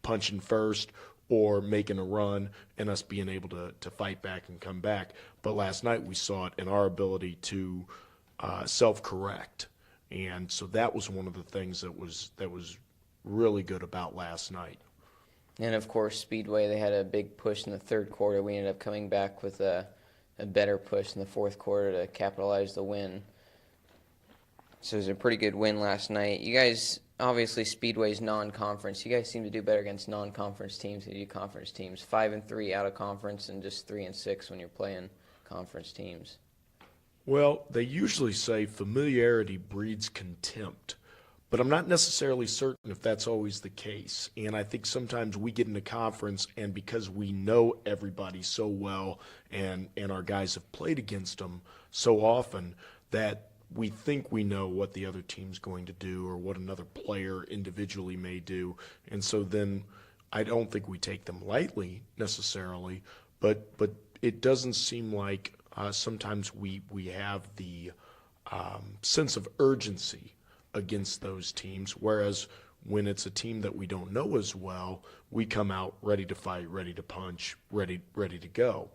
punching first or making a run and us being able to fight back and come back. But last night we saw it in our ability to self-correct. And so that was one of the things that was really good about last night. And of course, Speedway, they had a big push in the third quarter. We ended up coming back with a better push in the fourth quarter to capitalize the win. So it was a pretty good win last night. You guys, obviously, Speedway's non-conference. You guys seem to do better against non-conference teams than you do conference teams. 5-3 out of conference and just 3-6 when you're playing conference teams. Well, they usually say familiarity breeds contempt. But I'm not necessarily certain if that's always the case. And I think sometimes we get into conference, and because we know everybody so well and our guys have played against them so often, that we think we know what the other team's going to do or what another player individually may do. And so then I don't think we take them lightly necessarily, but it doesn't seem like sometimes we have the sense of urgency against those teams, whereas when it's a team that we don't know as well, we come out ready to fight, ready to punch, ready to go.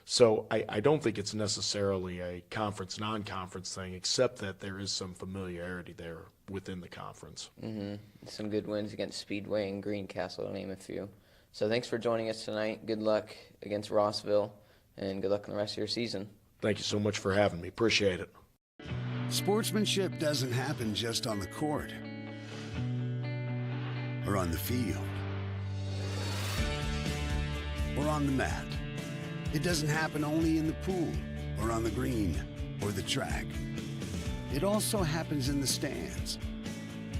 So I don't think it's necessarily a conference, non-conference thing, except that there is some familiarity there within the conference. Mm-hmm. Some good wins against Speedway and Greencastle, to name a few. So thanks for joining us tonight. Good luck against Rossville, and good luck in the rest of your season. Thank you so much for having me. Appreciate it. Sportsmanship doesn't happen just on the court or on the field or on the mat. It doesn't happen only in the pool or on the green or the track. It also happens in the stands,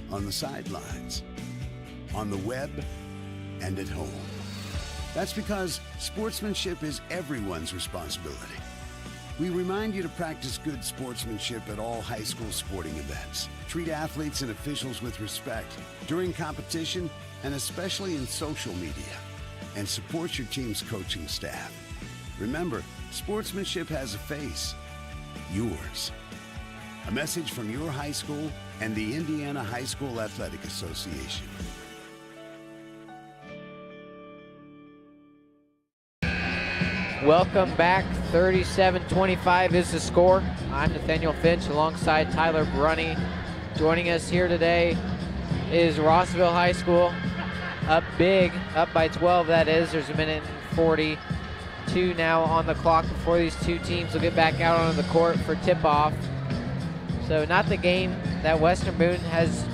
on the sidelines, on the web, and at home. That's because sportsmanship is everyone's responsibility. We remind you to practice good sportsmanship at all high school sporting events. Treat athletes and officials with respect during competition and especially in social media. And support your team's coaching staff. Remember, sportsmanship has a face. Yours. A message from your high school and the Indiana High School Athletic Association. Welcome back. 37-25 is the score. I'm Nathaniel Finch alongside Tyler Brunny. Joining us here today is Rossville High School. Up big, up by 12 that is. There's a minute and 42 now on the clock before these two teams will get back out onto the court for tip-off. So not the game that Western Boone has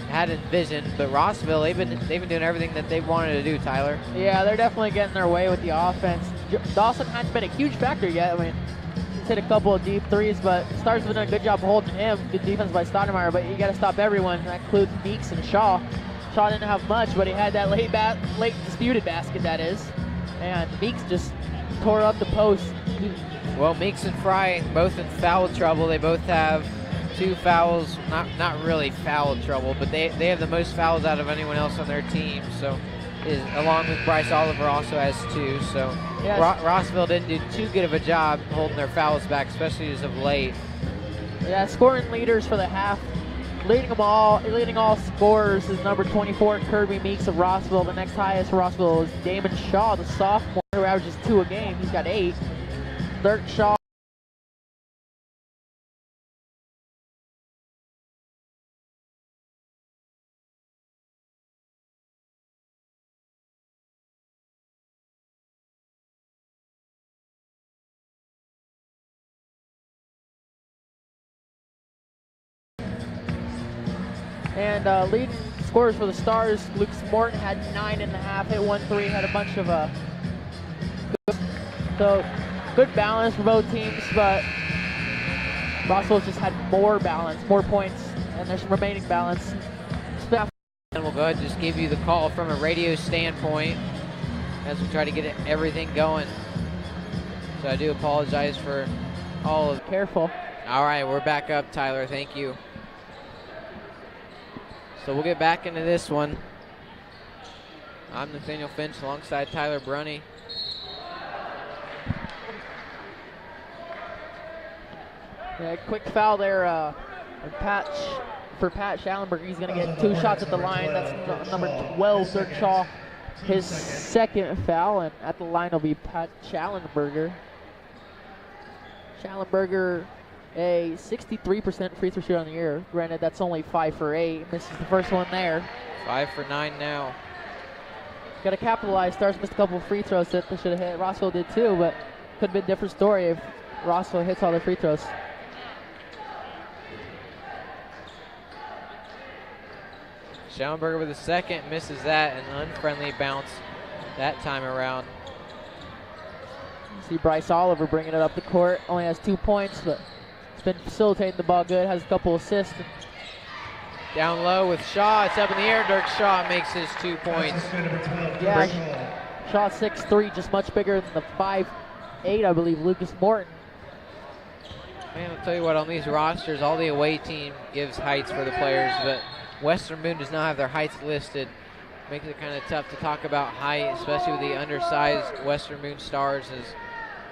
had envisioned, but Rossville, they've been doing everything that they wanted to do, Tyler. Yeah, they're definitely getting their way with the offense. Dawson hasn't been a huge factor yet. I mean, he's hit a couple of deep threes, but Stars have done a good job holding him. Good defense by Stoudemire, but you got to stop everyone. That includes Meeks and Shaw. Shaw didn't have much, but he had that late disputed basket, that is. And Meeks just tore up the post. Well, Meeks and Fry both in foul trouble. They both have 2 fouls, not really foul trouble, but they have the most fouls out of anyone else on their team. So, along with Bryce Oliver also has 2. So yes. Rossville didn't do too good of a job holding their fouls back, especially as of late. Yeah, scoring leaders for the half, leading all scorers is number 24, Kirby Meeks of Rossville. The next highest for Rossville is Damon Shaw, the sophomore, who averages 2 a game. He's got 8. Dirk Shaw And leading scorers for the Stars, Lucas Morton had 9.5, hit 1 3, had a bunch of so good balance for both teams, but Rossville just had more balance, more points, and there's some remaining balance. And we'll go ahead and just give you the call from a radio standpoint as we try to get everything going. So I do apologize for all of. Careful. All right, we're back up, Tyler. Thank you. So we'll get back into this one. I'm Nathaniel Finch alongside Tyler Brunny. Yeah, quick foul there for Pat Schallenberger. He's going to get 2 shots at the line. That's number 12, Dirk Shaw. His second foul, and at the line will be Pat Schallenberger. Schallenberger, a 63% free throw shooter on the year. Granted, that's only 5 for 8. Misses the first one there. 5 for 9 now. Got to capitalize. Stars missed a couple of free throws that they should have hit. Rossville did too, but could have been a different story if Rossville hits all the free throws. Schallenberger with a second, misses that, an unfriendly bounce that time around. See Bryce Oliver bringing it up the court. Only has 2 points, but he's been facilitating the ball good. Has a couple assists. Down low with Shaw. It's up in the air. Dirk Shaw makes his 2 points. Yeah, Shaw 6'3", just much bigger than the 5'8", I believe, Lucas Morton. Man, I'll tell you what, on these rosters, all the away team gives heights for the players, but Western Boone does not have their heights listed. Makes it kind of tough to talk about height, especially with the undersized Western Boone Stars.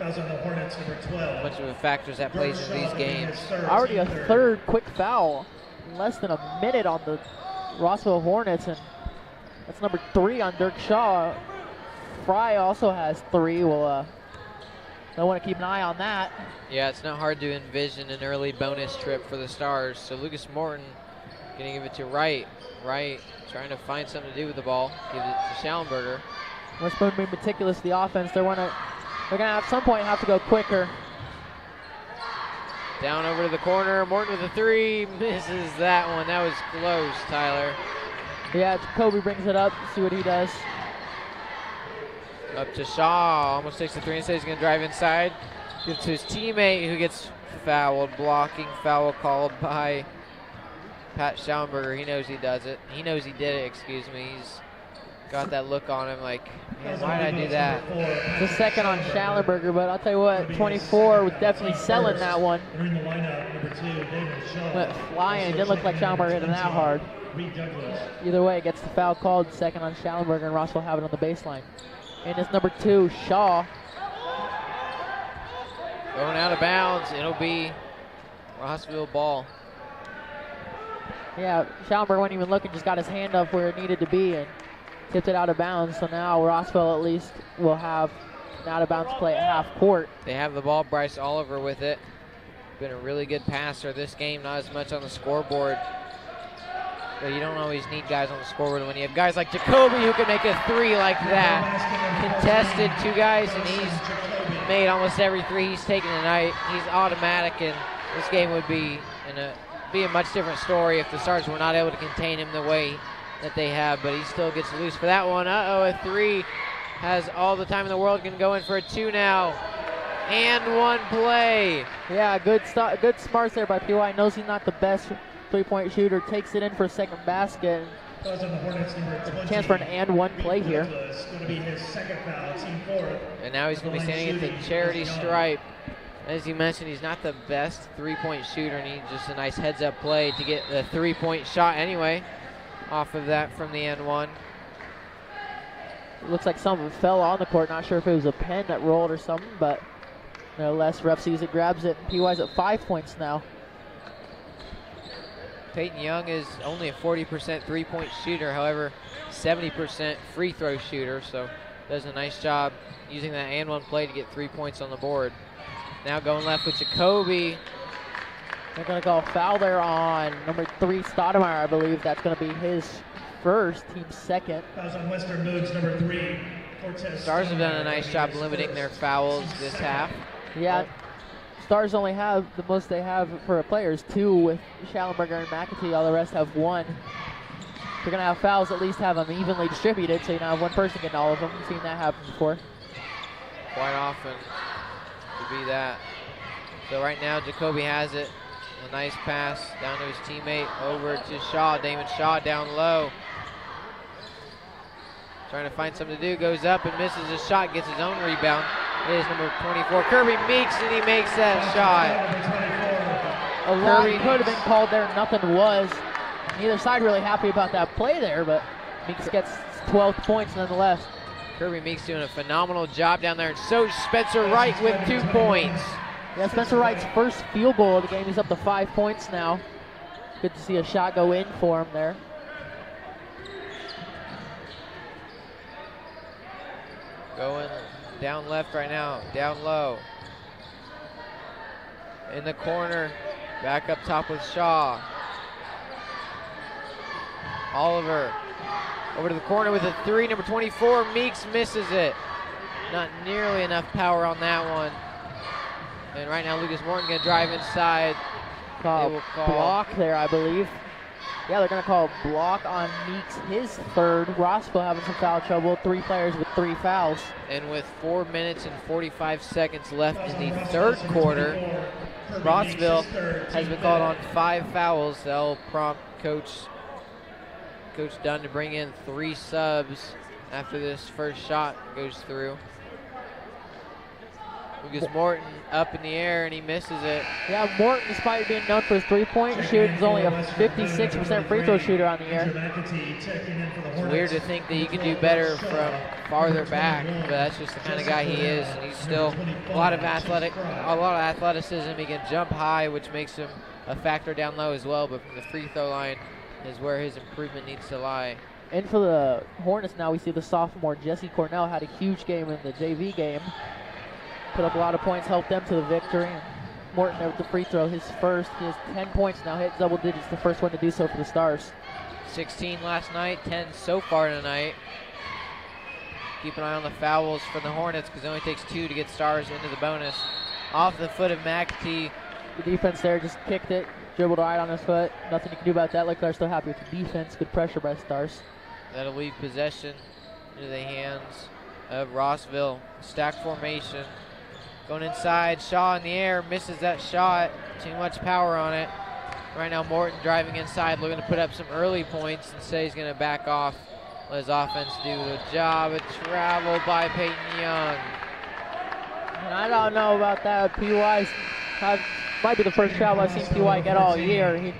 Fouls on the Hornets, number 12. Much of the factors that plays in these games. Already a third quick foul in less than a minute on the Rossville Hornets, and that's number 3 on Dirk Shaw. Fry also has 3. We'll want to keep an eye on that. Yeah, it's not hard to envision an early bonus trip for the Stars. So Lucas Morton going to give it to Wright, trying to find something to do with the ball. Gives it to Schallenberger. West Boone being meticulous the offense. They're gonna at some point have to go quicker. Down over to the corner. Morton with a 3, misses that one. That was close, Tyler. Yeah, Jacoby brings it up. See what he does. Up to Shaw. Almost takes the 3 and says he's going to drive inside. Gives to his teammate who gets fouled. Blocking foul called by Pat Schallenberger. He knows he does it. He knows he did it, excuse me. He's got that look on him like, man, why did I do that? The second on Schallenberger, but I'll tell you what, 24 was definitely selling that one. Went flying. Didn't look like Schallenberger hit him that hard. Either way, gets the foul called. Second on Schallenberger, and Rossville have it on the baseline. And it's number 2, Shaw. Going out of bounds. It'll be Rossville ball. Yeah, Schallenberger wasn't even looking, just got his hand up where it needed to be and tipped it out of bounds. So now Rossville at least will have an out of bounds play at half court. They have the ball. Bryce Oliver with it. Been a really good passer this game, not as much on the scoreboard. But you don't always need guys on the scoreboard when you have guys like Jacoby who can make a 3 like that. Contested 2 guys, and he's made almost every 3 he's taken tonight. He's automatic, and this game would be a much different story if the Stars were not able to contain him the way that they have, but he still gets loose for that one. A 3 has all the time in the world, can go in for a 2 now. And 1 play. Yeah, good smarts there by PY. Knows he's not the best three-point shooter, takes it in for a second basket. Chance for an and 1 play here. And now he's going to be standing at the charity stripe. As you mentioned, he's not the best three-point shooter, and he just a nice heads-up play to get the 3-point shot anyway off of that from the N1. It looks like something fell on the court. Not sure if it was a pen that rolled or something, but no less. Ref sees it, grabs it. PY's at 5 points now. Peyton Young is only a 40% three-point shooter, however, 70% free throw shooter, so does a nice job using that and 1 play to get 3 points on the board. Now going left with Jacoby. They're going to go foul there on number 3, Stoudemire, I believe. That's going to be his first, team second. Fouls on Western Moods, number 3. Stars have done a nice job limiting their fouls this half. Yeah, Stars only have the most they have for players, 2 with Schallenberger and McAtee. All the rest have 1. you're going to have fouls, at least have them evenly distributed so you don't have one person getting all of them. I've seen that happen before. Quite often to be that. So right now, Jacoby has it. A nice pass down to his teammate, over to Shaw. Damon Shaw down low. Trying to find something to do, goes up and misses a shot, gets his own rebound. It is number 24, Kirby Meeks, and he makes that shot. A lot could have been called there, nothing was. Neither side really happy about that play there, but Meeks gets 12 points nonetheless. Kirby Meeks doing a phenomenal job down there, and so Spencer Wright with 2 points. Yeah, Spencer Wright's first field goal of the game. He's up to 5 points now. Good to see a shot go in for him there. Going down left right now, down low. In the corner, back up top with Shaw. Oliver over to the corner with a 3, number 24, Meeks misses it. Not nearly enough power on that one. And right now Lucas Morton gonna drive inside. Call block there, I believe. Yeah, they're gonna call a block on Meeks, his third. Rossville having some foul trouble, 3 players with 3 fouls. And with 4 minutes and 45 seconds left in the third quarter, Rossville has been called on 5 fouls. They'll prompt Coach Dunn to bring in 3 subs after this first shot goes through. Lucas Morton up in the air and he misses it. Yeah, Morton, despite being known for his 3-point shooting, is only a 56% free throw shooter on the year. It's weird to think that you can do better from farther back, but that's just the kind of guy he is. And he's still a lot of athleticism. He can jump high, which makes him a factor down low as well. But from the free throw line is where his improvement needs to lie. And for the Hornets now, we see the sophomore Jesse Cornell had a huge game in the JV game. Put up a lot of points, helped them to the victory. And Morton there with the free throw, his first. He has 10 points now, hit double digits, the first one to do so for the Stars. 16 last night, 10 so far tonight. Keep an eye on the fouls for the Hornets because it only takes 2 to get Stars into the bonus. Off the foot of McAtee. The defense there just kicked it, dribbled right on his foot. Nothing you can do about that. Like they're still happy with the defense. Good pressure by the Stars. That'll leave possession into the hands of Rossville. Stack formation. Going inside, Shaw in the air, misses that shot. Too much power on it. Right now Morton driving inside, looking to put up some early points. Instead he's going to back off, let his offense do the job. A travel by Peyton Young. And I don't know about that. PY might be the first travel I've seen PY get all year. He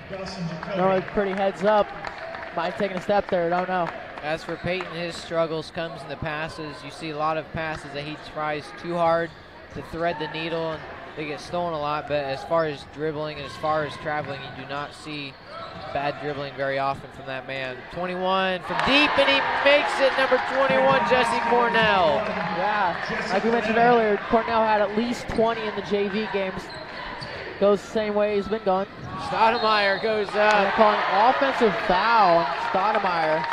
normally pretty heads up. Might have taken a step there, don't know. As for Peyton, his struggles comes in the passes. You see a lot of passes that he tries too hard to thread the needle, and they get stolen a lot. But as far as dribbling and as far as traveling, you do not see bad dribbling very often from that man. 21 from deep, and he makes it. Number 21, Jesse Cornell. Yeah, like we mentioned earlier, Cornell had at least 20 in the JV games. Goes the same way he's been going. Stoudemire goes up. And they're calling offensive foul on Stoudemire.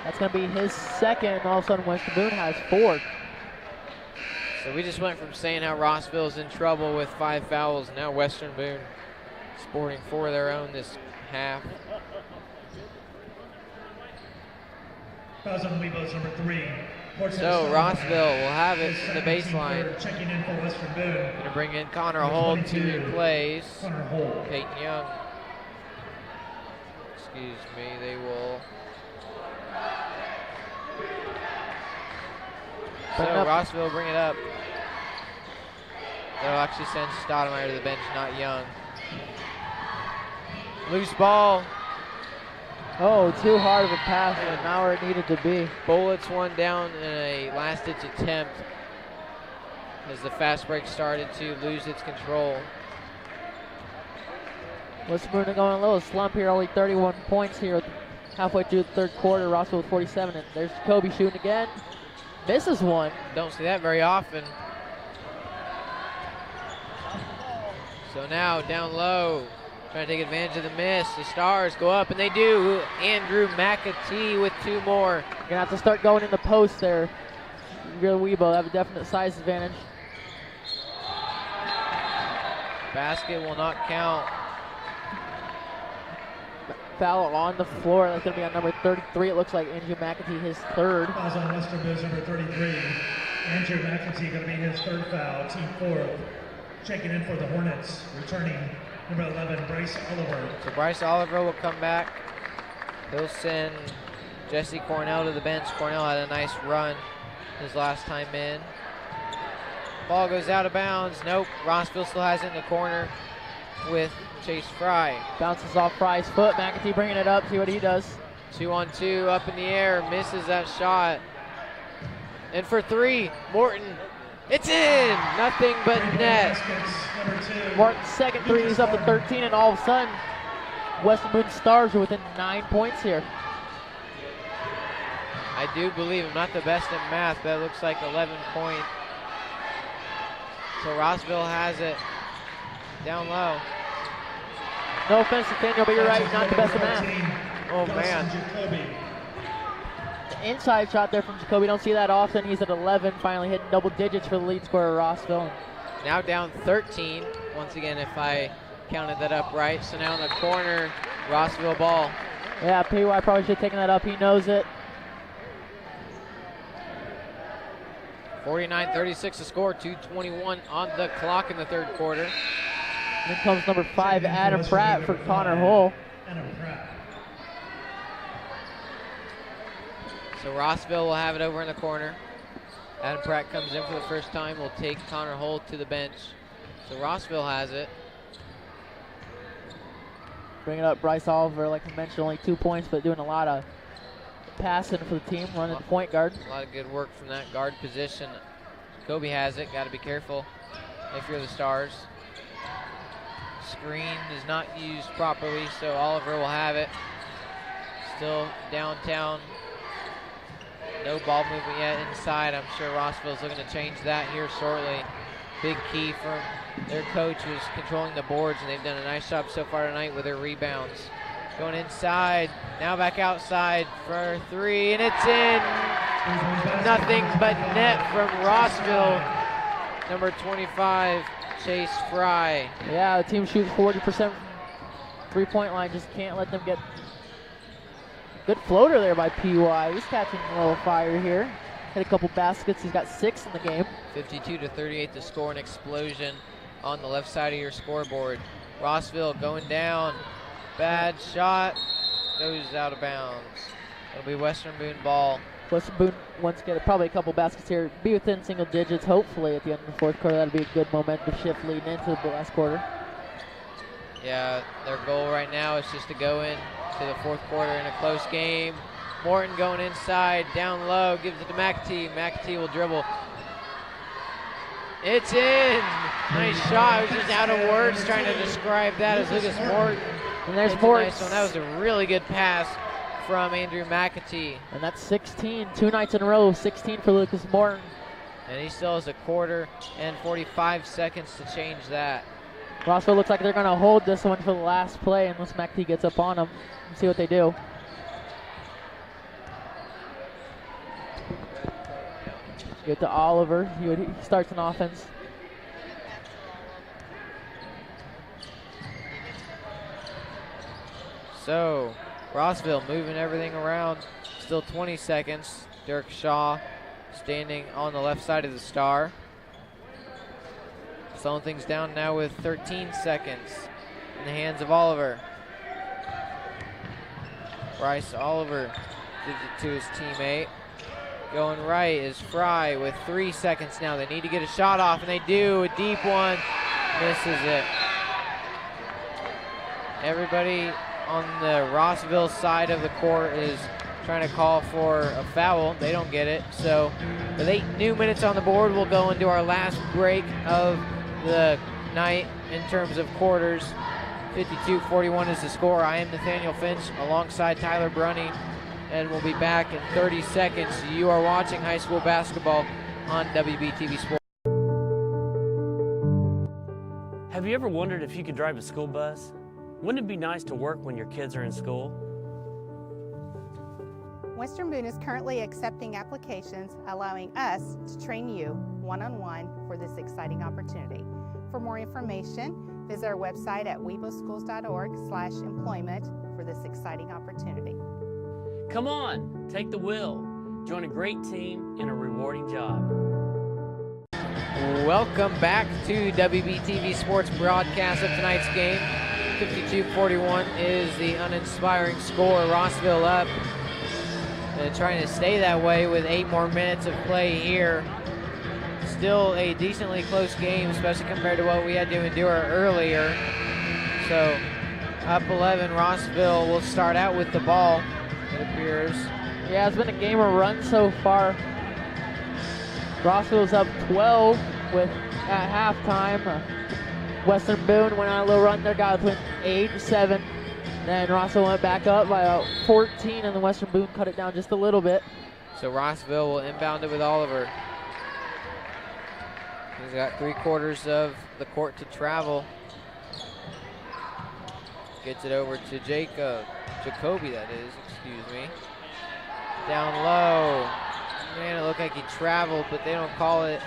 That's going to be his second, and all of a sudden Western Boone has 4. So we just went from saying how Rossville's in trouble with 5 fouls. Now Western Boone sporting 4 of their own this half. Fouls on Weebo's number 3. So Rossville will have it from the baseline. Checking in for Western Boone. Going to bring in Connor Holt to plays. Connor Holt. Peyton Young. Excuse me, they will. So Rossville will bring it up. They'll actually send Stoudemire to the bench, not Young. Loose ball. Oh, too hard of a pass, and not where it needed to be. Bullets one down in a last-ditch attempt as the fast break started to lose its control. Western Boone going a little slump here, only 31 points here halfway through the third quarter. Rossville with 47, and there's Jacoby shooting again. Misses one. Don't see that very often. So now down low, trying to take advantage of the miss. The Stars go up, and they do. Andrew McAtee with 2 more. You're going to have to start going in the post there. Real Weebo have a definite size advantage. Basket will not count. foul on the floor. That's going to be on number 33. It looks like Andrew McAtee, his third. Fouls on Western Boone's number 33. Andrew McAtee going to be his third foul, team fourth. Checking in for the Hornets, returning number 11, Bryce Oliver. So Bryce Oliver will come back. He'll send Jesse Cornell to the bench. Cornell had a nice run his last time in. Ball goes out of bounds. Nope, Rossville still has it in the corner with Chase Fry. Bounces off Fry's foot. McAtee bringing it up. See what he does. 2-on-2 up in the air. Misses that shot. And for three, Morton. It's in. Nothing but net. Morton's second three. He's up to 13, and all of a sudden, Western Boone Stars are within 9 points here. I do believe I'm not the best at math, but it looks like 11 points. So Rossville has it down low. No offense, Nathaniel, but you're right. You're not the best at math. Oh, man. The inside shot there from Jacoby. Don't see that often. He's at 11, finally hitting double digits for the lead scorer, Rossville. Now down 13. Once again, if I counted that up right. So now in the corner, Rossville ball. Yeah, PY probably should have taken that up. He knows it. 49-36 to score, 2:21 on the clock in the third quarter. Then comes number 5, Adam Pratt for Connor Hull. So Rossville will have it over in the corner. Adam Pratt comes in for the first time. Will take Connor Hull to the bench. So Rossville has it. Bringing up Bryce Oliver, like I mentioned, only 2 points, but doing a lot of passing for the team, running the point guard. A lot of good work from that guard position. Kobe has it. Got to be careful if you're the Stars. Screen is not used properly, so Oliver will have it. Still downtown. No ball movement yet inside. I'm sure Rossville's looking to change that here shortly. Big key from their coach who's controlling the boards, and they've done a nice job so far tonight with their rebounds. Going inside, now back outside for three, and it's in. Nothing but net from Rossville. Number 25, Chase Fry. Yeah, the team shoots 40% three-point line, just can't let them get good floater there by PY. He's catching a little fire here. Hit a couple baskets. He's got 6 in the game. 52-38 to score, an explosion on the left side of your scoreboard. Rossville going down. Bad shot. Goes out of bounds. It'll be Western Boone ball. Western Boone wants to get probably a couple baskets here. Be within single digits, hopefully, at the end of the fourth quarter. That'll be a good momentum shift leading into the last quarter. Yeah, their goal right now is just to go in to the fourth quarter in a close game. Morton going inside, down low, gives it to McAtee. McAtee will dribble. It's in. Nice shot. I was just out of words trying to describe that as Lucas Morton. And there's Morton. Nice one. That was a really good pass from Andrew McAtee. And that's 16, 2 nights in a row, 16 for Lucas Morton. And he still has a quarter and 45 seconds to change that. Rossville looks like they're going to hold this one for the last play unless McAtee gets up on them. Let's see what they do. Get to Oliver. He starts an offense. So, Rossville moving everything around. Still 20 seconds. Dirk Shaw standing on the left side of the star. Slowing things down now with 13 seconds in the hands of Oliver. Bryce Oliver gives it to his teammate. Going right is Fry with 3 seconds now. They need to get a shot off, and they do. A deep one. Misses it. Everybody on the Rossville side of the court is trying to call for a foul. They don't get it. So with 8 new minutes on the board, we'll go into our last break of the night in terms of quarters. 52-41 is the score. I am Nathaniel Finch alongside Tyler Brunny, and we'll be back in 30 seconds. You are watching high school basketball on WBTV Sports. Have you ever wondered if you could drive a school bus? Wouldn't it be nice to work when your kids are in school? Western Boone is currently accepting applications, allowing us to train you one-on-one for this exciting opportunity. For more information, visit our website at weboschools.org/employment for this exciting opportunity. Come on, take the wheel. Join a great team in a rewarding job. Welcome back to WBTV Sports broadcast of tonight's game. 52-41 is the uninspiring score. Rossville up and trying to stay that way with 8 more minutes of play here. Still a decently close game, especially compared to what we had to endure earlier. So up 11, Rossville will start out with the ball, it appears. Yeah, it's been a game of runs so far. Rossville's up 12 with at halftime. Western Boone went on a little run there, got within 8-7. Then Rossville went back up by about 14, and then Western Boone cut it down just a little bit. So Rossville will inbound it with Oliver. He's got 3/4 of the court to travel. Gets it over to Jacoby, that is, excuse me. Down low. Man, it looked like he traveled, but they don't call it.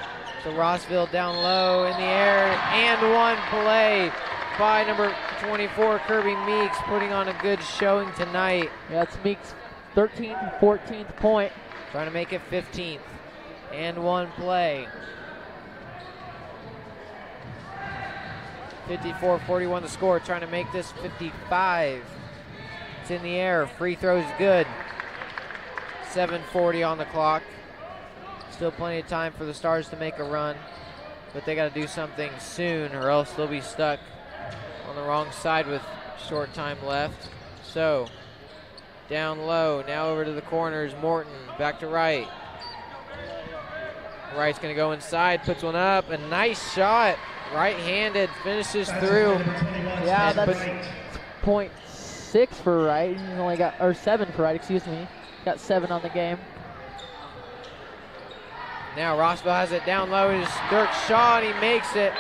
So Rossville down low in the air, and one play by number 24, Kirby Meeks, putting on a good showing tonight. Yeah, it's Meeks' 13th, 14th point. Trying to make it 15th. And one play. 54-41 the score, trying to make this 55. It's in the air, free throw's good. 7:40 on the clock. Still plenty of time for the Stars to make a run, but they got to do something soon or else they'll be stuck on the wrong side with short time left. So, down low, now over to the corners, Morton, back to Wright. Wright's gonna go inside, puts one up, a nice shot. Right-handed, finishes through. Yeah, that's .6 for Wright. He's only got, or 7 for Wright, excuse me. Got 7 on the game. Now Rossville has it down low. Is Dirk Shaw, and he makes it.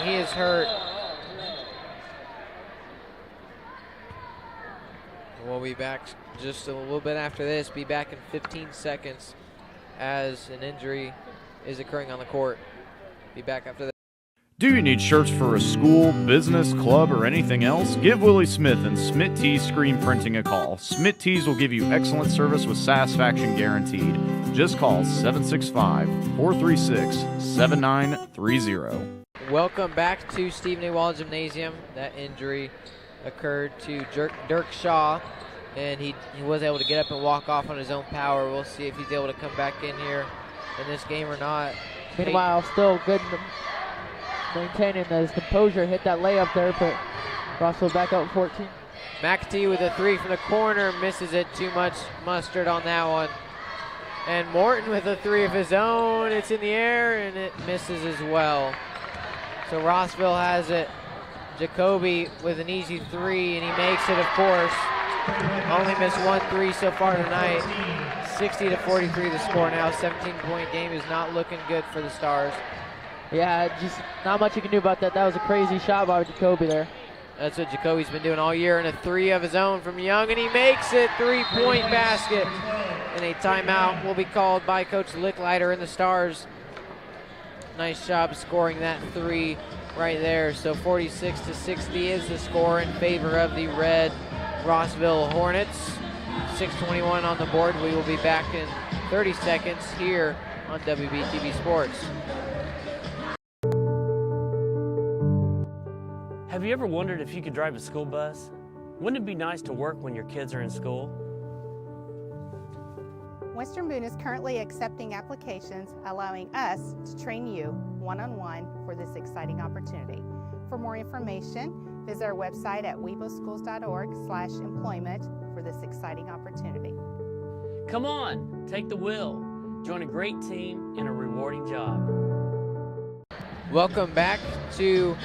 He is hurt. We'll be back just a little bit after this. Be back in 15 seconds as an injury is occurring on the court. Be back after that. Do you need shirts for a school, business, club, or anything else? Give Willie Smith and Smith Tees Screen Printing a call. Smith Tees will give you excellent service with satisfaction guaranteed. Just call 765-436-7930. Welcome back to Stephen A. Wall Gymnasium. That injury occurred to Dirk Shaw, and he was able to get up and walk off on his own power. We'll see if he's able to come back in here in this game or not. Meanwhile, still good, maintaining his composure, hit that layup there, but Rossville back out 14. McAtee with a 3 from the corner, misses it, too much mustard on that one. And Morton with a 3 of his own, it's in the air, and it misses as well. So Rossville has it. Jacoby with an easy 3, and he makes it, of course. Only missed 1 3 so far tonight. 60-43 the score now. 17-point game is not looking good for the Stars. Yeah, just not much you can do about that. That was a crazy shot by Jacoby there. That's what Jacoby's been doing all year, and a 3 of his own from Young, and he makes it. 3-point basket. And a timeout will be called by Coach Licklider and the Stars. Nice job scoring that 3 right there. So 46-60 is the score in favor of the red Rossville Hornets. 6:21 on the board. We will be back in 30 seconds here on WBTV Sports. Have you ever wondered if you could drive a school bus? Wouldn't it be nice to work when your kids are in school? Western Boone is currently accepting applications, allowing us to train you one-on-one for this exciting opportunity. For more information, visit our website at weboschools.org/employment for this exciting opportunity. Come on, take the wheel. Join a great team in a rewarding job. Welcome back to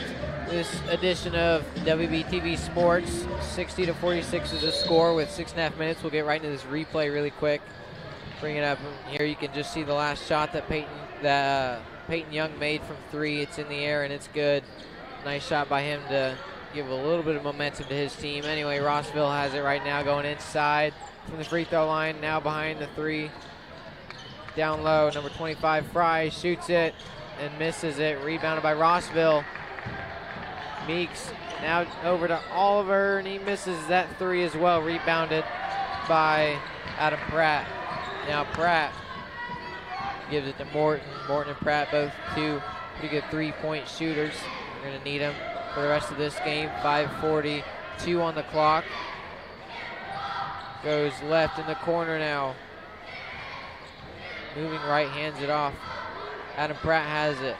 this edition of WBTV Sports. 60-46 is the score with 6.5 minutes. We'll get right into this replay really quick. Bring it up here. You can just see the last shot that Peyton Young made from 3. It's in the air and it's good. Nice shot by him to give a little bit of momentum to his team. Anyway, Rossville has it right now, going inside from the free throw line, now behind the 3. Down low, number 25, Fry, shoots it and misses it. Rebounded by Rossville. Meeks Now over to Oliver, and he misses that three as well. Rebounded by Adam Pratt. Now Pratt gives it to Morton. Morton and Pratt, both two pretty good three-point shooters. We're going to need them for the rest of this game. 5:42 on the clock. Goes left in the corner now. Moving right, hands it off. Adam Pratt has it.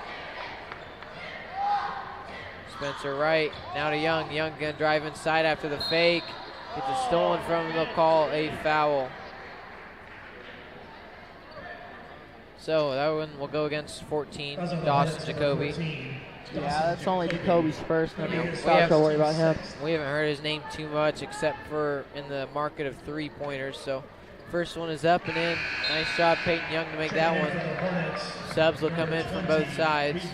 Spencer Wright, now to Young. Young gonna drive inside after the fake. Gets it stolen from him, they'll call a foul. So that one will go against 14, Dawson Jacoby. Yeah, that's only Jacoby's first. No need to worry about him. We haven't heard his name too much except for in the market of three-pointers. So first one is up and in. Nice job, Peyton Young, to make that one. Subs will come in from both sides.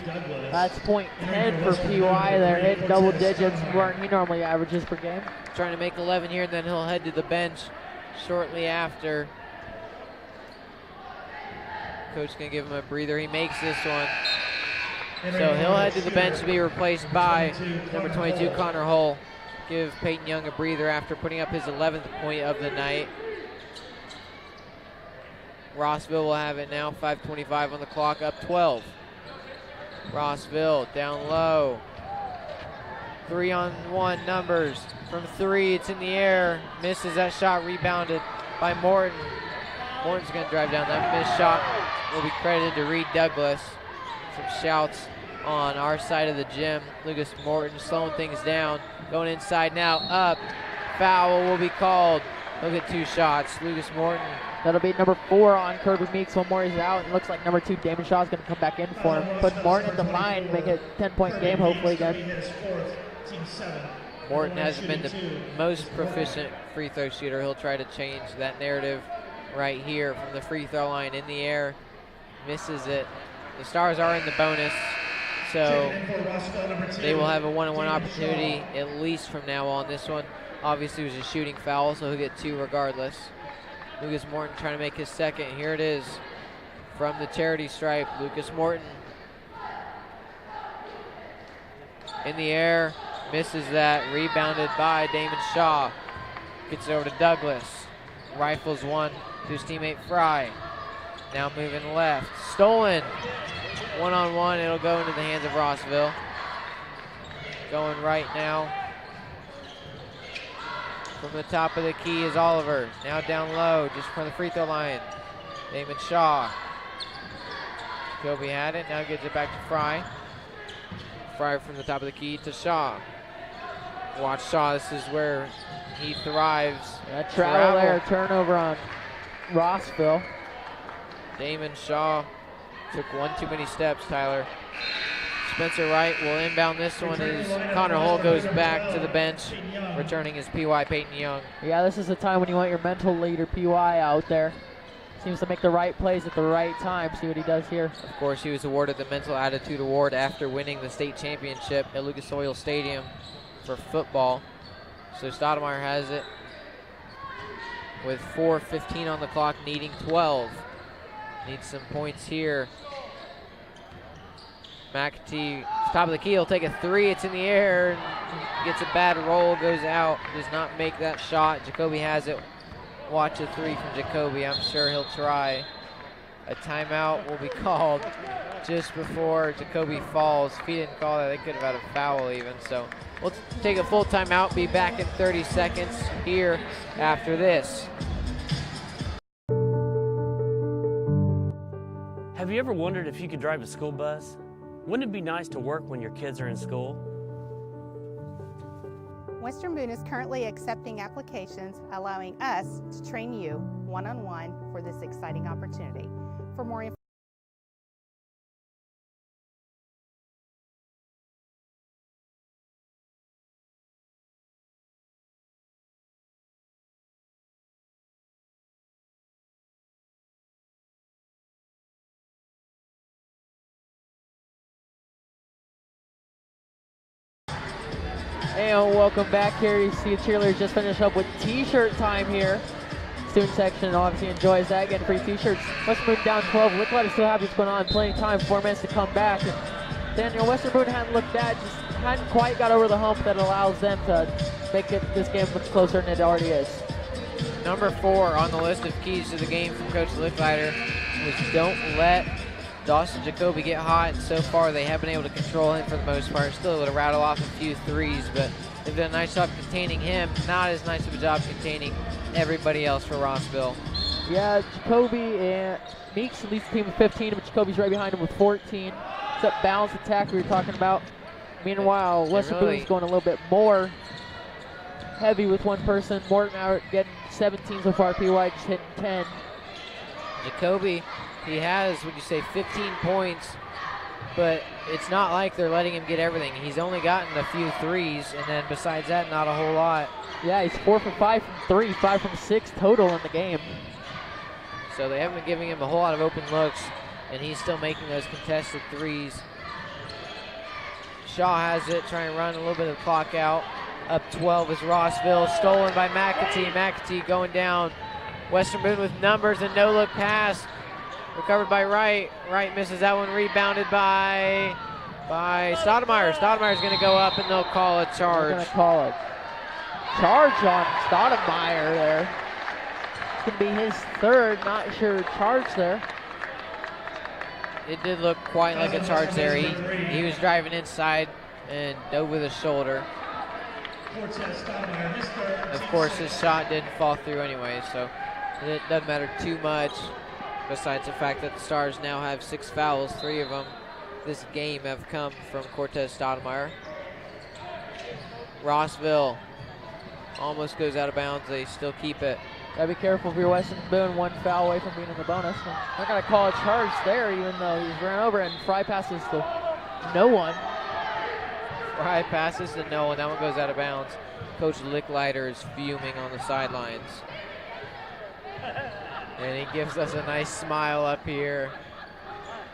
That's .10 for PY. They're hitting double digits more than he normally averages per game. Trying to make 11 here, and then he'll head to the bench shortly after. Coach gonna give him a breather. He makes this one. So he'll head to the bench to be replaced by number 22, Connor Hull. Give Peyton Young a breather after putting up his 11th point of the night. Rossville will have it now, 5:25 on the clock, up 12. Rossville down low. 3-on-1 numbers. From three, it's in the air. Misses that shot, rebounded by Morton. Morton's gonna drive down that missed shot. Will be credited to Reed Douglas. Some shouts on our side of the gym. Lucas Morton slowing things down. Going inside now, up. Foul will be called. He'll get two shots. Lucas Morton. That'll be number 4 on Kirby Meeks when Morty's out. It looks like number 2, Damon Shaw, is going to come back in for him. Put Morton in the line and make it a 10-point game, hopefully, again. Morton hasn't been the most proficient free throw shooter. He'll try to change that narrative right here from the free throw line in the air. Misses it. The Stars are in the bonus, so they will have a one-on-one opportunity at least from now on. This one obviously was a shooting foul, so he'll get 2 regardless. Lucas Morton trying to make his second. Here it is from the charity stripe. Lucas Morton in the air, misses that, rebounded by Damon Shaw. Gets it over to Douglas. Rifles one to his teammate Fry. Now moving left. Stolen. One-on-one, it'll go into the hands of Rossville. Going right now. From the top of the key is Oliver. Now down low, just from the free throw line. Damon Shaw. Kobe had it, now gives it back to Fry. Fry from the top of the key to Shaw. Watch Shaw, this is where he thrives. That travel there, turnover on Rossville. Damon Shaw took one too many steps, Tyler. Spencer Wright will inbound this one as Connor Hull goes back to the bench, returning his PY Peyton Young. Yeah, this is the time when you want your mental leader PY out there. Seems to make the right plays at the right time. See what he does here. Of course, he was awarded the Mental Attitude Award after winning the state championship at Lucas Oil Stadium for football. So Stoudemire has it with 4:15 on the clock, needing 12. Needs some points here. McAtee, top of the key, he'll take a three. It's in the air, and gets a bad roll, goes out, does not make that shot. Jacoby has it. Watch a three from Jacoby. I'm sure he'll try. A timeout will be called just before Jacoby falls. If he didn't call that, they could have had a foul even. So we'll take a full timeout, be back in 30 seconds here after this. Have you ever wondered if you could drive a school bus? Wouldn't it be nice to work when your kids are in school? Western Boone is currently accepting applications, allowing us to train you one-on-one for this exciting opportunity. For more information, And welcome back here. You see the cheerleaders just finished up with t-shirt time here. Student section obviously enjoys that, getting free t-shirts. Western Boone down 12. Look like it's still happy to put on plenty of time, 4 minutes to come back. Daniel, Western Boone hadn't looked bad, just hadn't quite got over the hump that allows them to make this game look closer than it already is. Number 4 on the list of keys to the game from Coach Licklider was don't let Dawson Jacoby get hot, and so far they have been able to control him for the most part. Still able to rattle off a few threes, but they've done a nice job containing him. Not as nice of a job containing everybody else for Rossville. Yeah, Jacoby and Meeks leads the team with 15, but Jacoby's right behind him with 14. It's that balanced attack we were talking about. Meanwhile, Western Boone's going a little bit more heavy with one person. Morton out getting 17 so far. PY just hitting 10. Jacoby, he has, would you say, 15 points, but it's not like they're letting him get everything. He's only gotten a few threes, and then besides that, not a whole lot. Yeah, he's 4 for 5 from 3, 5 from 6 total in the game. So they haven't been giving him a whole lot of open looks, and he's still making those contested threes. Shaw has it, trying to run a little bit of the clock out. Up 12 is Rossville, stolen by McAtee. McAtee going down. Western Boone with numbers, and no-look pass. Recovered by Wright. Wright misses that one, rebounded by Stoudemire. Stoudemire's going to go up, and they'll call a charge. They're going to call a charge on Stoudemire there. It's going to be his third, not sure, charge there. It did look quite like a charge there. He was driving inside and over the shoulder. Of course, his shot didn't fall through anyway, so it doesn't matter too much, besides the fact that the Stars now have 6 fouls. 3 of them this game have come from Cortez Stoudemire. Rossville almost goes out of bounds. They still keep it. Gotta be careful if you're Western Boone, 1 foul away from being in the bonus. Not gonna call a charge there, even though he's run over, and Fry passes to no one. Fry passes to no one. That one goes out of bounds. Coach Licklider is fuming on the sidelines. And he gives us a nice smile up here,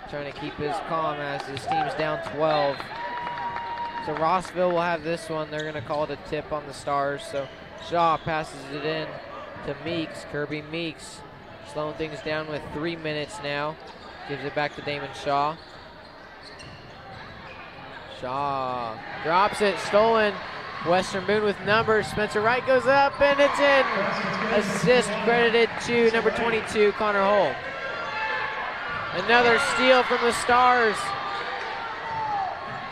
trying to keep his calm as his team's down 12. So Rossville will have this one. They're going to call it a tip on the Stars. So Shaw passes it in to Meeks. Kirby Meeks slowing things down with 3 minutes now. Gives it back to Damon Shaw. Shaw drops it, stolen. Western Boone with numbers. Spencer Wright goes up, and it's in. Assist credited to number 22, Connor Hull. Another steal from the Stars.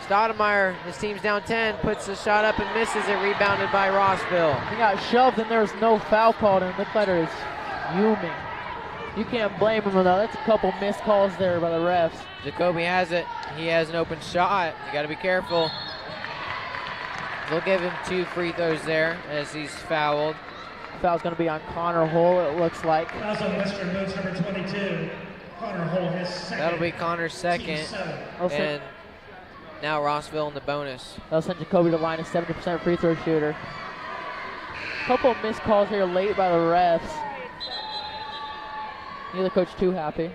Stoudemire, his team's down 10, puts the shot up and misses it, rebounded by Rossville. He got shoved, and there's no foul called, and Licklider is fuming. You can't blame him, though. That's a couple missed calls there by the refs. Jacoby has it. He has an open shot. You got to be careful. They'll give him 2 free throws there as he's fouled. Foul's going to be on Connor Hull, it looks like. Fouls on Western Boone's number 22. Connor Hull, his second. That'll be Connor's second. And now Rossville in the bonus. That'll send Jacoby to line, a 70% free throw shooter. Couple of missed calls here late by the refs. Neither coach too happy.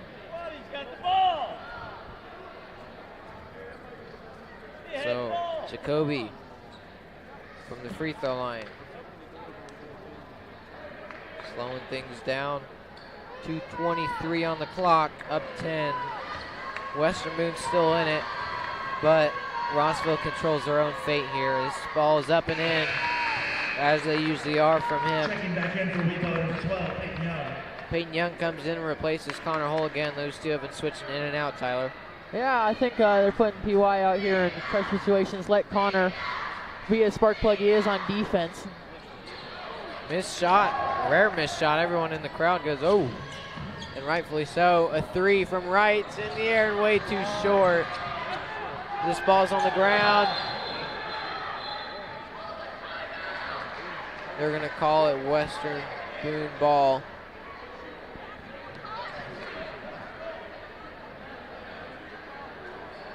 So Jacoby from the free throw line. Slowing things down. 2:23 on the clock, up 10. Western Boone's still in it, but Rossville controls their own fate here. This ball is up and in, as they usually are from him. Checking back in for rebound number 12, Peyton Young. Peyton Young comes in and replaces Connor Hull again. Those two have been switching in and out, Tyler. Yeah, I think they're putting PY out here in pressure situations. Let Connor be a spark plug he is on defense. Missed shot, rare missed shot. Everyone in the crowd goes, oh, and rightfully so. A 3 from Wright, it's in the air and way too short. This ball's on the ground. They're gonna call it Western Boone ball.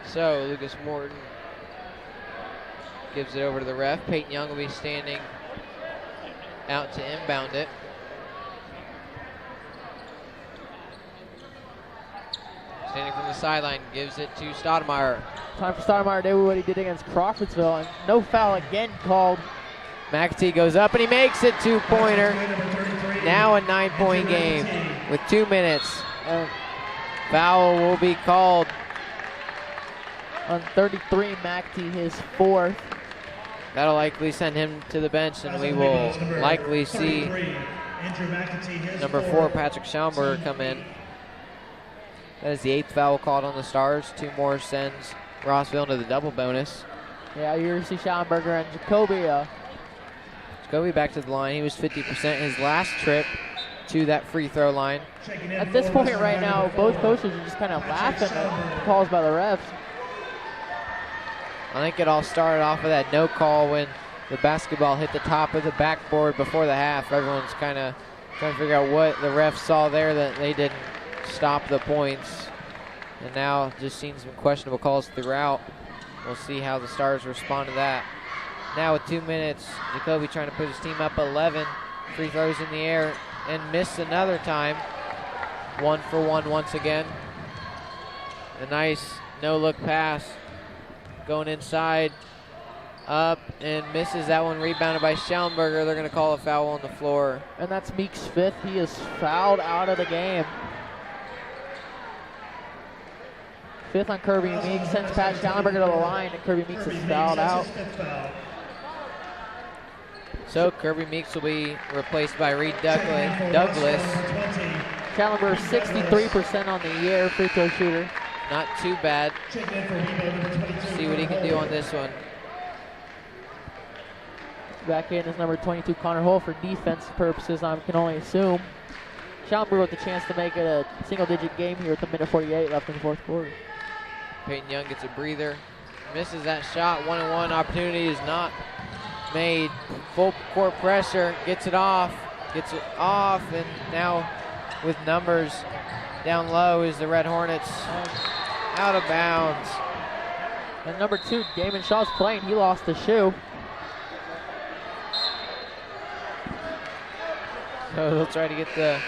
So Lucas Morton gives it over to the ref. Peyton Young will be standing out to inbound it. Standing from the sideline, gives it to Stoudemire. Time for Stoudemire to do what he did against Crawfordsville, and no foul again called. McAtee goes up and he makes it, 2-pointer. Now a 9-point game with 2 minutes. Foul will be called On 33, McAtee, his 4th. That'll likely send him to the bench, and we will likely see number 4, Patrick Schaumburger, come in. That is the 8th foul called on the Stars. 2 more sends Rossville into the double bonus. Yeah, you're going to see Schaumburger and Jacoby. Jacoby back to the line. He was 50% his last trip to that free throw line. At this point right now, both coaches are just kind of laughing at calls by the refs. I think it all started off with that no call when the basketball hit the top of the backboard before the half. Everyone's kind of trying to figure out what the refs saw there that they didn't stop the points. And now just seeing some questionable calls throughout. We'll see how the Stars respond to that. Now with 2 minutes, Jacoby trying to put his team up 11. Free throws in the air and missed another time. 1 for 1 once again. A nice no-look pass. Going inside, up, and misses that one. Rebounded by Schaumburger. They're going to call a foul on the floor. And that's Meeks' 5th. He is fouled out of the game. 5th on Kirby Meeks. Sends Pat Schaumburger to the line, and Kirby Meeks is fouled out. So Kirby Meeks will be replaced by Reed Douglas. Schaumburger 63% on the year, free throw shooter. Not too bad. See what he can do on this one. Back in is number 22, Connor Hull, for defense purposes, I can only assume. Schaumburger with the chance to make it a single-digit game here with a minute 48 left in the 4th quarter. Peyton Young gets a breather. Misses that shot. 1-on-1 opportunity is not made. Full court pressure. Gets it off. And now with numbers down low is the Red Hornets. Out of bounds. And number 2, Damon Shaw's playing. He lost the shoe. So he'll try to get the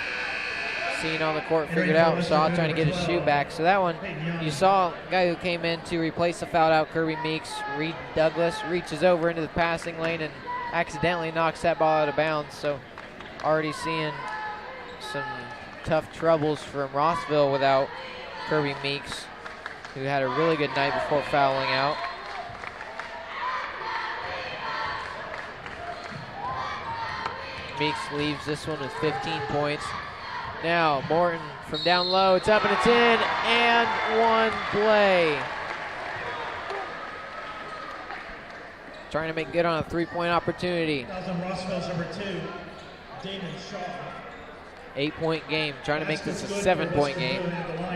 scene on the court figured out. Shaw trying to get his shoe back. So that one, you saw a guy who came in to replace the fouled out Kirby Meeks. Reed Douglas reaches over into the passing lane and accidentally knocks that ball out of bounds. So already seeing some tough troubles from Rossville without Kirby Meeks, who had a really good night before fouling out. Meeks leaves this one with 15 points. Now Morton from down low, it's up and it's in, and one play. Trying to make good on a 3-point opportunity. That was on Rossville's number 2, Damon Shaw. 8-point game, trying to make this a 7-point game.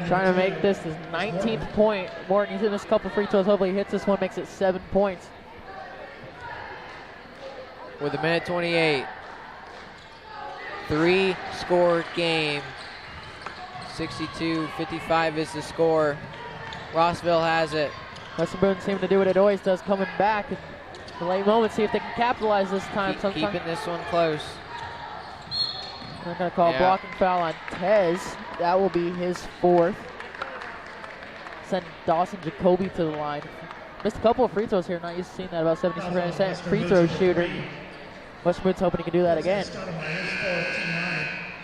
Trying to make this his 19th point. Morton, he's in this couple free throws. Hopefully he hits this one, makes it 7 points. With a minute 28. 3-score game. 62-55 is the score. Rossville has it. Western Boone seeming to do what it always does, coming back in the late moment, see if they can capitalize this time. Keeping this one close. They're going to call a blocking foul on Tez. That will be his 4th. Send Dawson Jacoby to the line. Missed a couple of free throws here. Not used to seeing that. About 70% free throw shooter. Western Boone's hoping he can do that again.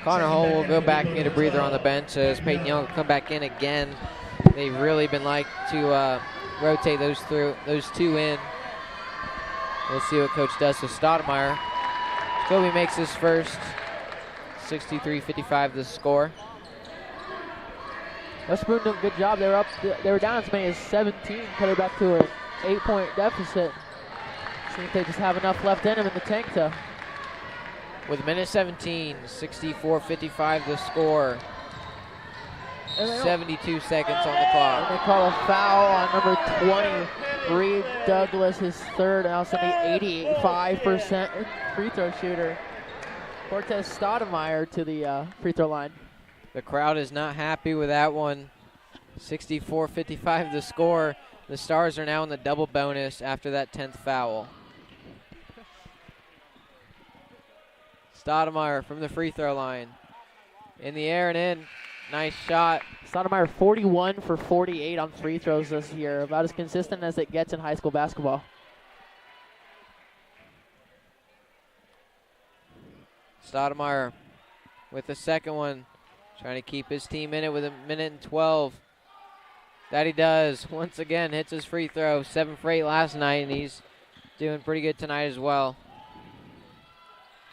Connor Hull will go back and get a breather on the bench as Peyton Young will come back in again. They've really been like to rotate those 2 in. We'll see what coach does with Stoudemire. Jacoby makes his first. 63-55 the score. West Boone did a good job. They were down as many as 17, cut it back to an 8-point deficit. See if they just have enough left in them in the tank to. With a minute 17, 64-55 the score. 72 seconds on the clock. And they call a foul on number 20, Reed Douglas, his 3rd, and also the 85% free throw shooter. Cortez Stoudemire to the free throw line. The crowd is not happy with that one. 64-55 the score. The Stars are now in the double bonus after that 10th foul. Stoudemire from the free throw line. In the air and in. Nice shot. Stoudemire 41 for 48 on free throws this year. About as consistent as it gets in high school basketball. Stoudemire with the second one. Trying to keep his team in it with a minute and 12. That he does. Once again, hits his free throw. 7 for 8 last night, and he's doing pretty good tonight as well.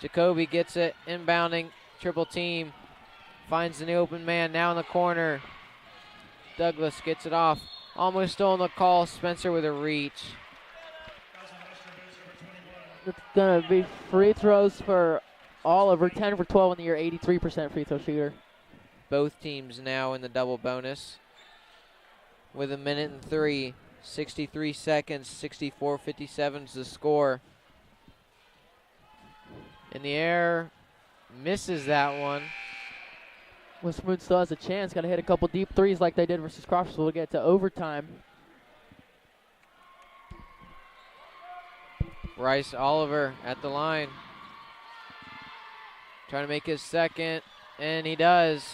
Jacoby gets it, inbounding, triple team. Finds the new open man now in the corner. Douglas gets it off. Almost stolen the call. Spencer with a reach. It's going to be free throws for Oliver. 10 for 12 in the year, 83% free throw shooter. Both teams now in the double bonus. With 1:03, 63 seconds, 64-57 is the score. In the air, misses that one. West Boone still has a chance. Got to hit a couple deep threes like they did versus Crawfordsville to get to overtime. Bryce Oliver at the line. Trying to make his second, and he does.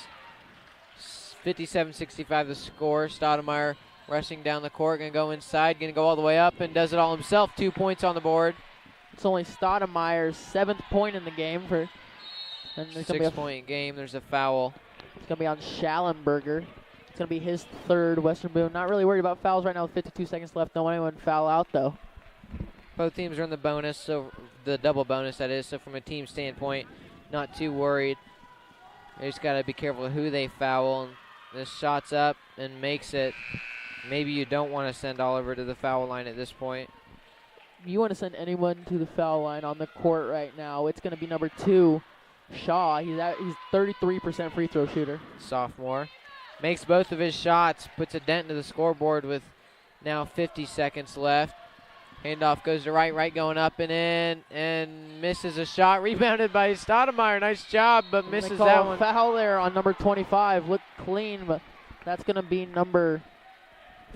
57-65 the score. Stoudemire rushing down the court, going to go inside, going to go all the way up, and does it all himself. 2 points on the board. It's only Stoudemire's 7th point in the game. And there's 6-point game. There's a foul. It's going to be on Schallenberger. It's going to be his 3rd. Western Boone not really worried about fouls right now with 52 seconds left. Don't want anyone to foul out, though. Both teams are in the bonus, so the double bonus, that is. So from a team standpoint, not too worried. They just got to be careful of who they foul. And this shot's up and makes it. Maybe you don't want to send Oliver to the foul line at this point. You want to send anyone to the foul line on the court right now. It's going to be number 2, Shaw. He's 33% free throw shooter. Sophomore. Makes both of his shots. Puts a dent into the scoreboard with now 50 seconds left. Handoff goes to right going up and in, and misses a shot. Rebounded by Stoudemire. Nice job, but misses that one. Foul there on number 25. Looked clean, but that's going to be number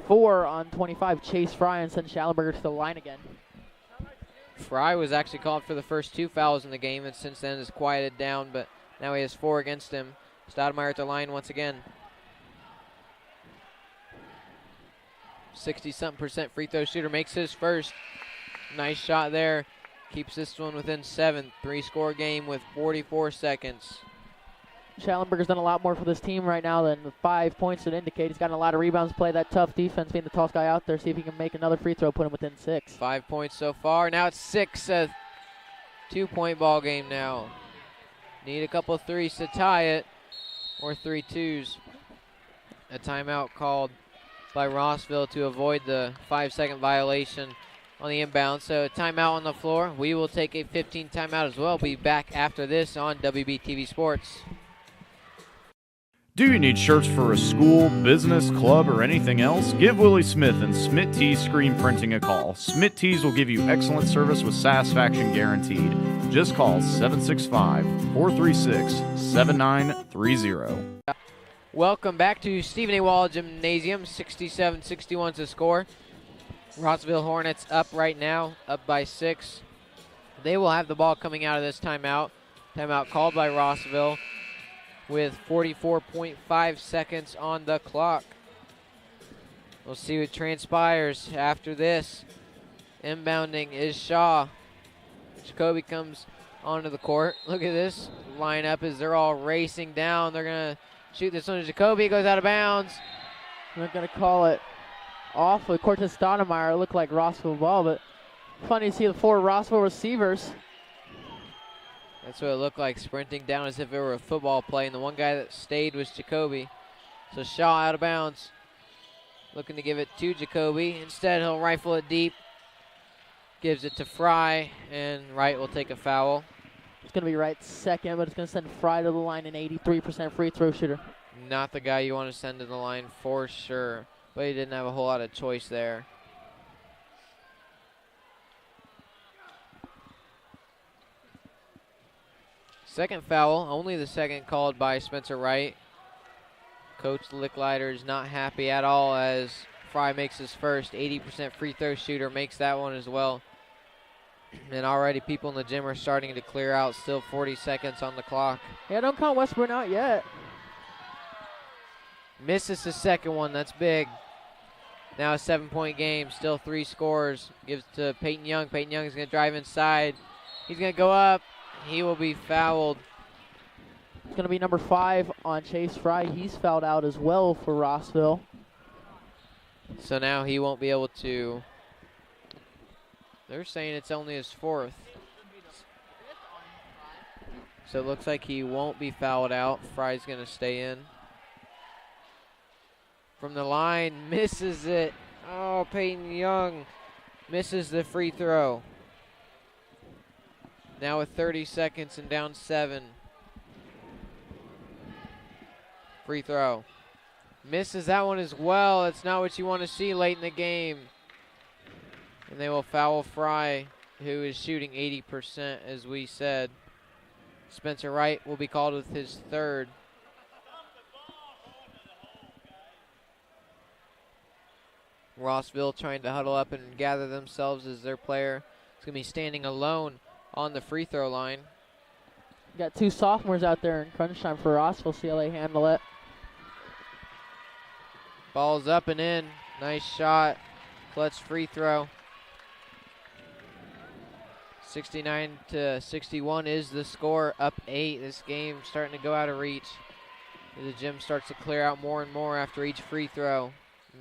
4 on 25, Chase Fry, and send Schallenberger to the line again. Fry was actually called for the first 2 fouls in the game, and since then has quieted down, but now he has 4 against him. Stoudemire at the line once again. 60-something% free throw shooter makes his first. Nice shot there. Keeps this one within 7. 3-score game with 44 seconds. Schallenberger's done a lot more for this team right now than the 5 points would indicate. He's gotten a lot of rebounds, play that tough defense, being the tallest guy out there, see if he can make another free throw, put him within 6. 5 points so far. Now it's 6. 2-point ball game now. Need a couple of threes to tie it, or 3 twos. A timeout called by Rossville to avoid the 5-second violation on the inbound. So timeout on the floor. We will take a 15 timeout as well. Be back after this on WBTV Sports. Do you need shirts for a school, business, club, or anything else? Give Willie Smith and Smith Tees Screen Printing a call. Smith Tees will give you excellent service with satisfaction guaranteed. Just call 765-436-7930. Welcome back to Stephen A. Wall Gymnasium. 67-61 to score. Rossville Hornets up right now, up by 6. They will have the ball coming out of this timeout. Timeout called by Rossville with 44.5 seconds on the clock. We'll see what transpires after this. Inbounding is Shaw. Jacoby comes onto the court. Look at this lineup as they're all racing down. They're going to shoot this one to Jacoby. It goes out of bounds. They're going to call it off of Cortez Stoudemire. It looked like Rossville ball, but funny to see the 4 Rossville receivers. That's what it looked like, sprinting down as if it were a football play, and the one guy that stayed was Jacoby. So Shaw out of bounds. Looking to give it to Jacoby. Instead, he'll rifle it deep. Gives it to Fry, and Wright will take a foul. It's going to be Wright's second, but it's going to send Fry to the line, an 83% free throw shooter. Not the guy you want to send to the line for sure, but he didn't have a whole lot of choice there. Second foul, only the second called by Spencer Wright. Coach Licklider is not happy at all as Fry makes his first. 80% free throw shooter makes that one as well. And already people in the gym are starting to clear out. Still 40 seconds on the clock. Yeah, don't count Westburn out yet. Misses the second one. That's big. Now a 7-point game. Still 3 scores. Gives to Peyton Young. Peyton Young is going to drive inside. He's going to go up. He will be fouled. It's going to be number 5 on Chase Fry. He's fouled out as well for Rossville. So now he won't be able to. They're saying it's only his 4th. So it looks like he won't be fouled out. Fry's going to stay in. From the line, misses it. Oh, Peyton Young misses the free throw. Now with 30 seconds and down 7. Free throw. Misses that one as well. That's not what you want to see late in the game. And they will foul Fry, who is shooting 80%, as we said. Spencer Wright will be called with his 3rd. Rossville trying to huddle up and gather themselves as their player is going to be standing alone on the free throw line. Got 2 sophomores out there in crunch time for Rossville. See how they handle it. Ball's up and in. Nice shot. Clutch free throw. 69-61 is the score. Up 8. This game starting to go out of reach. The gym starts to clear out more and more after each free throw.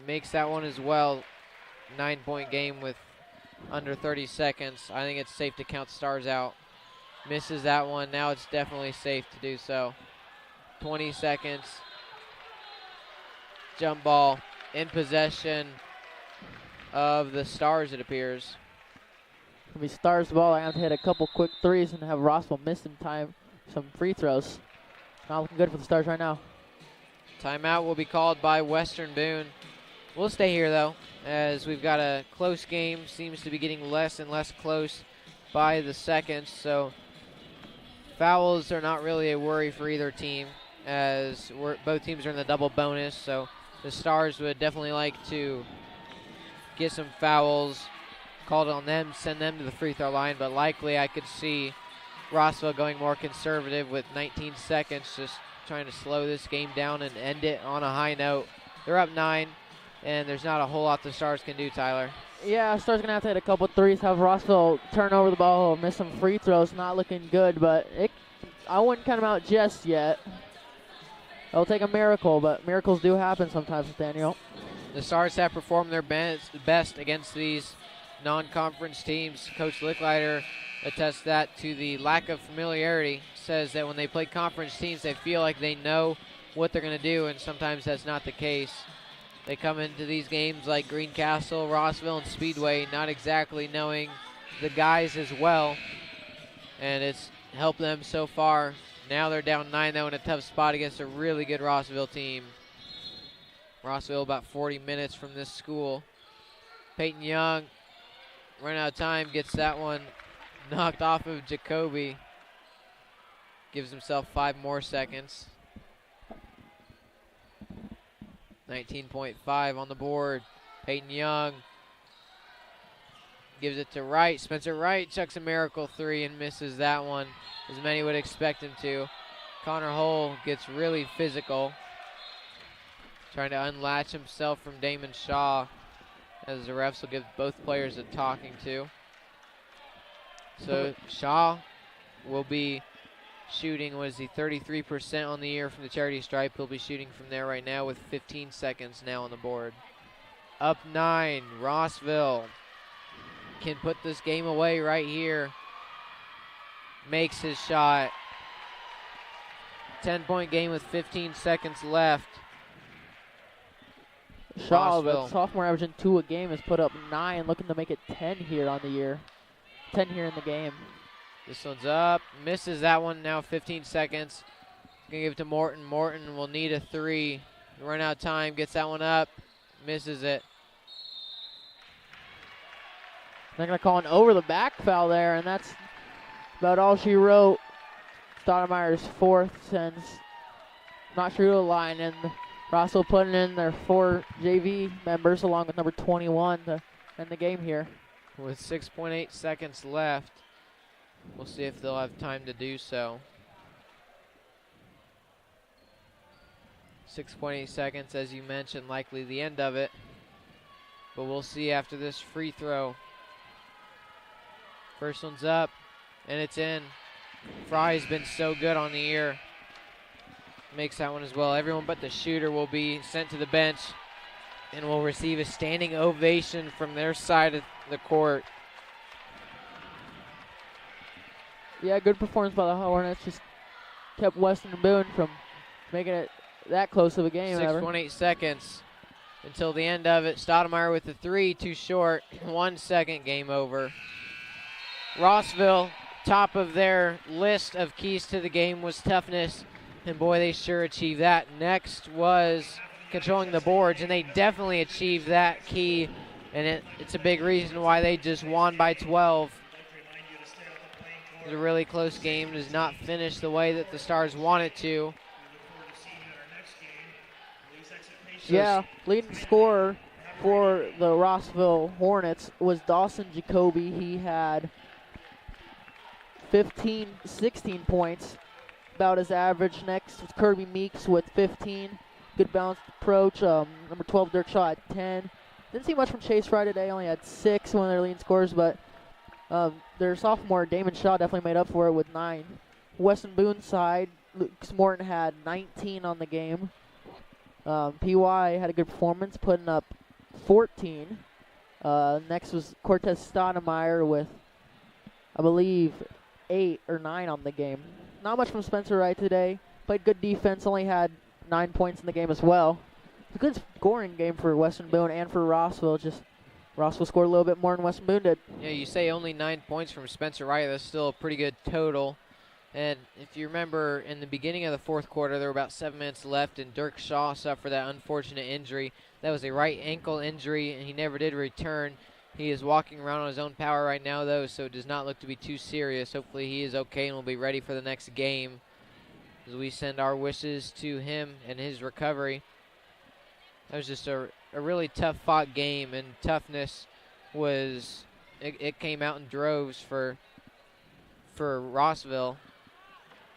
Makes that one as well. 9-point game with under 30 seconds. I think it's safe to count Stars out. Misses that one. Now it's definitely safe to do so. 20 seconds. Jump ball in possession of the Stars, it appears. It'll be Stars ball. I have to hit a couple quick threes and have Rossville miss some free throws. Not looking good for the Stars right now. Timeout will be called by Western Boone. We'll stay here, though, as we've got a close game. Seems to be getting less and less close by the seconds, so fouls are not really a worry for either team, as both teams are in the double bonus, so the Stars would definitely like to get some fouls called on them, send them to the free throw line, but likely I could see Rossville going more conservative with 19 seconds, just trying to slow this game down and end it on a high note. They're up 9, and there's not a whole lot the Stars can do, Tyler. Yeah, Stars going to have to hit a couple threes, have Rossville turn over the ball, miss some free throws. Not looking good, but I wouldn't count them out just yet. It'll take a miracle, but miracles do happen sometimes, Nathaniel. The Stars have performed their best against these non-conference teams. Coach Licklider attests that to the lack of familiarity. Says that when they play conference teams, they feel like they know what they're going to do, and sometimes that's not the case. They come into these games like Greencastle, Rossville, and Speedway not exactly knowing the guys as well, and it's helped them so far. Now they're down 9, though, in a tough spot against a really good Rossville team. Rossville about 40 minutes from this school. Peyton Young, run out of time, gets that one knocked off of Jacoby. Gives himself 5 more seconds. 19.5 on the board. Peyton Young gives it to Wright. Spencer Wright chucks a miracle 3 and misses that one, as many would expect him to. Connor Hull gets really physical, trying to unlatch himself from Damon Shaw, as the refs will give both players a talking to. So Shaw will be shooting, 33% on the year from the charity stripe. He'll be shooting from there right now with 15 seconds now on the board. Up 9, Rossville can put this game away right here. Makes his shot. 10-point game with 15 seconds left. Shaw, the sophomore averaging 2 a game, has put up 9, looking to make it 10 here on the year. 10 here in the game. This one's up, misses that one, now 15 seconds. Gonna give it to Morton. Morton will need a 3. Run out of time, gets that one up, misses it. They're gonna call an over the back foul there, and that's about all she wrote. Stoudemire's 4th sends not sure to the line, and Rossville putting in their 4 JV members along with number 21 to end the game here. With 6.8 seconds left, we'll see if they'll have time to do so. 6.8 seconds, as you mentioned, likely the end of it. But we'll see after this free throw. First one's up, and it's in. Fry's been so good on the year. Makes that one as well. Everyone but the shooter will be sent to the bench. and will receive a standing ovation from their side of the court. Yeah, good performance by the Hornets. Just kept Western Boone from making it that close of a game. 6.8 seconds until the end of it. Stoudemire with the three, too short. 1 second, game over. Rossville, top of their list of keys to the game was toughness, and boy, they sure achieved that. Next was controlling the boards, and they definitely achieved that key, and it's a big reason why they just won by 12. It was a really close game. Does not finish the way that the Stars wanted to. Yeah, leading scorer for the Rossville Hornets was Dawson Jacoby. He had 16 points, about his average. Next was Kirby Meeks with 15. Good balanced approach. Number 12, Dirk Shaw at 10. Didn't see much from Chase Fry today. Only had 6, one of their leading scorers, but their sophomore, Damon Shaw, definitely made up for it with 9. Weston Boone's side, Lucas Morton had 19 on the game. PY had a good performance, putting up 14. Next was Cortez Stoudemire with, I believe, 8 or 9 on the game. Not much from Spencer Wright today. Played good defense, only had 9 points in the game as well. It's a good scoring game for Western Boone and for Rossville. Just Rossville scored a little bit more than Western Boone did. Yeah, you say only 9 points from Spencer Wright. That's still a pretty good total. And if you remember, in the beginning of the fourth quarter, there were about 7 minutes left, and Dirk Shaw suffered that unfortunate injury. That was a right ankle injury, and he never did return. He is walking around on his own power right now, though, so it does not look to be too serious. Hopefully he is okay and will be ready for the next game, as we send our wishes to him and his recovery. That was just a really tough-fought game, and toughness was it came out in droves for Rossville.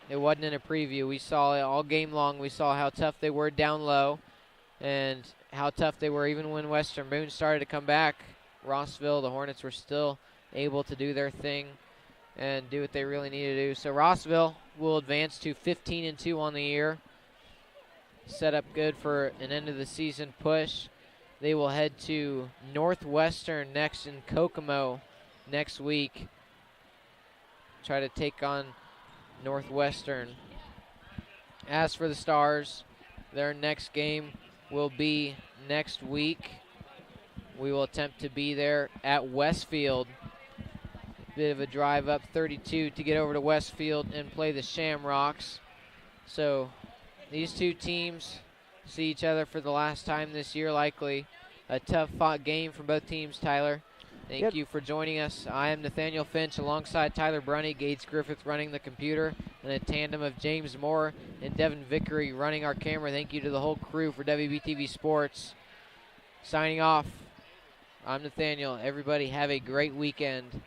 It wasn't in a preview. We saw it all game long. We saw how tough they were down low and how tough they were even when Western Boone started to come back. Rossville, the Hornets, were still able to do their thing and do what they really needed to do. So Rossville will advance to 15-2 on the year. Set up good for an end of the season push. They will head to Northwestern next in Kokomo next week. Try to take on Northwestern. As for the Stars, their next game will be next week. We will attempt to be there at Westfield. Bit of a drive up 32 to get over to Westfield and play the Shamrocks. So these two teams see each other for the last time this year, likely. A tough fought game from both teams, Tyler. Thank you for joining us. I am Nathaniel Finch alongside Tyler Brunny, Gates Griffith running the computer, and a tandem of James Moore and Devin Vickery running our camera. Thank you to the whole crew for WBTV Sports. Signing off, I'm Nathaniel. Everybody have a great weekend.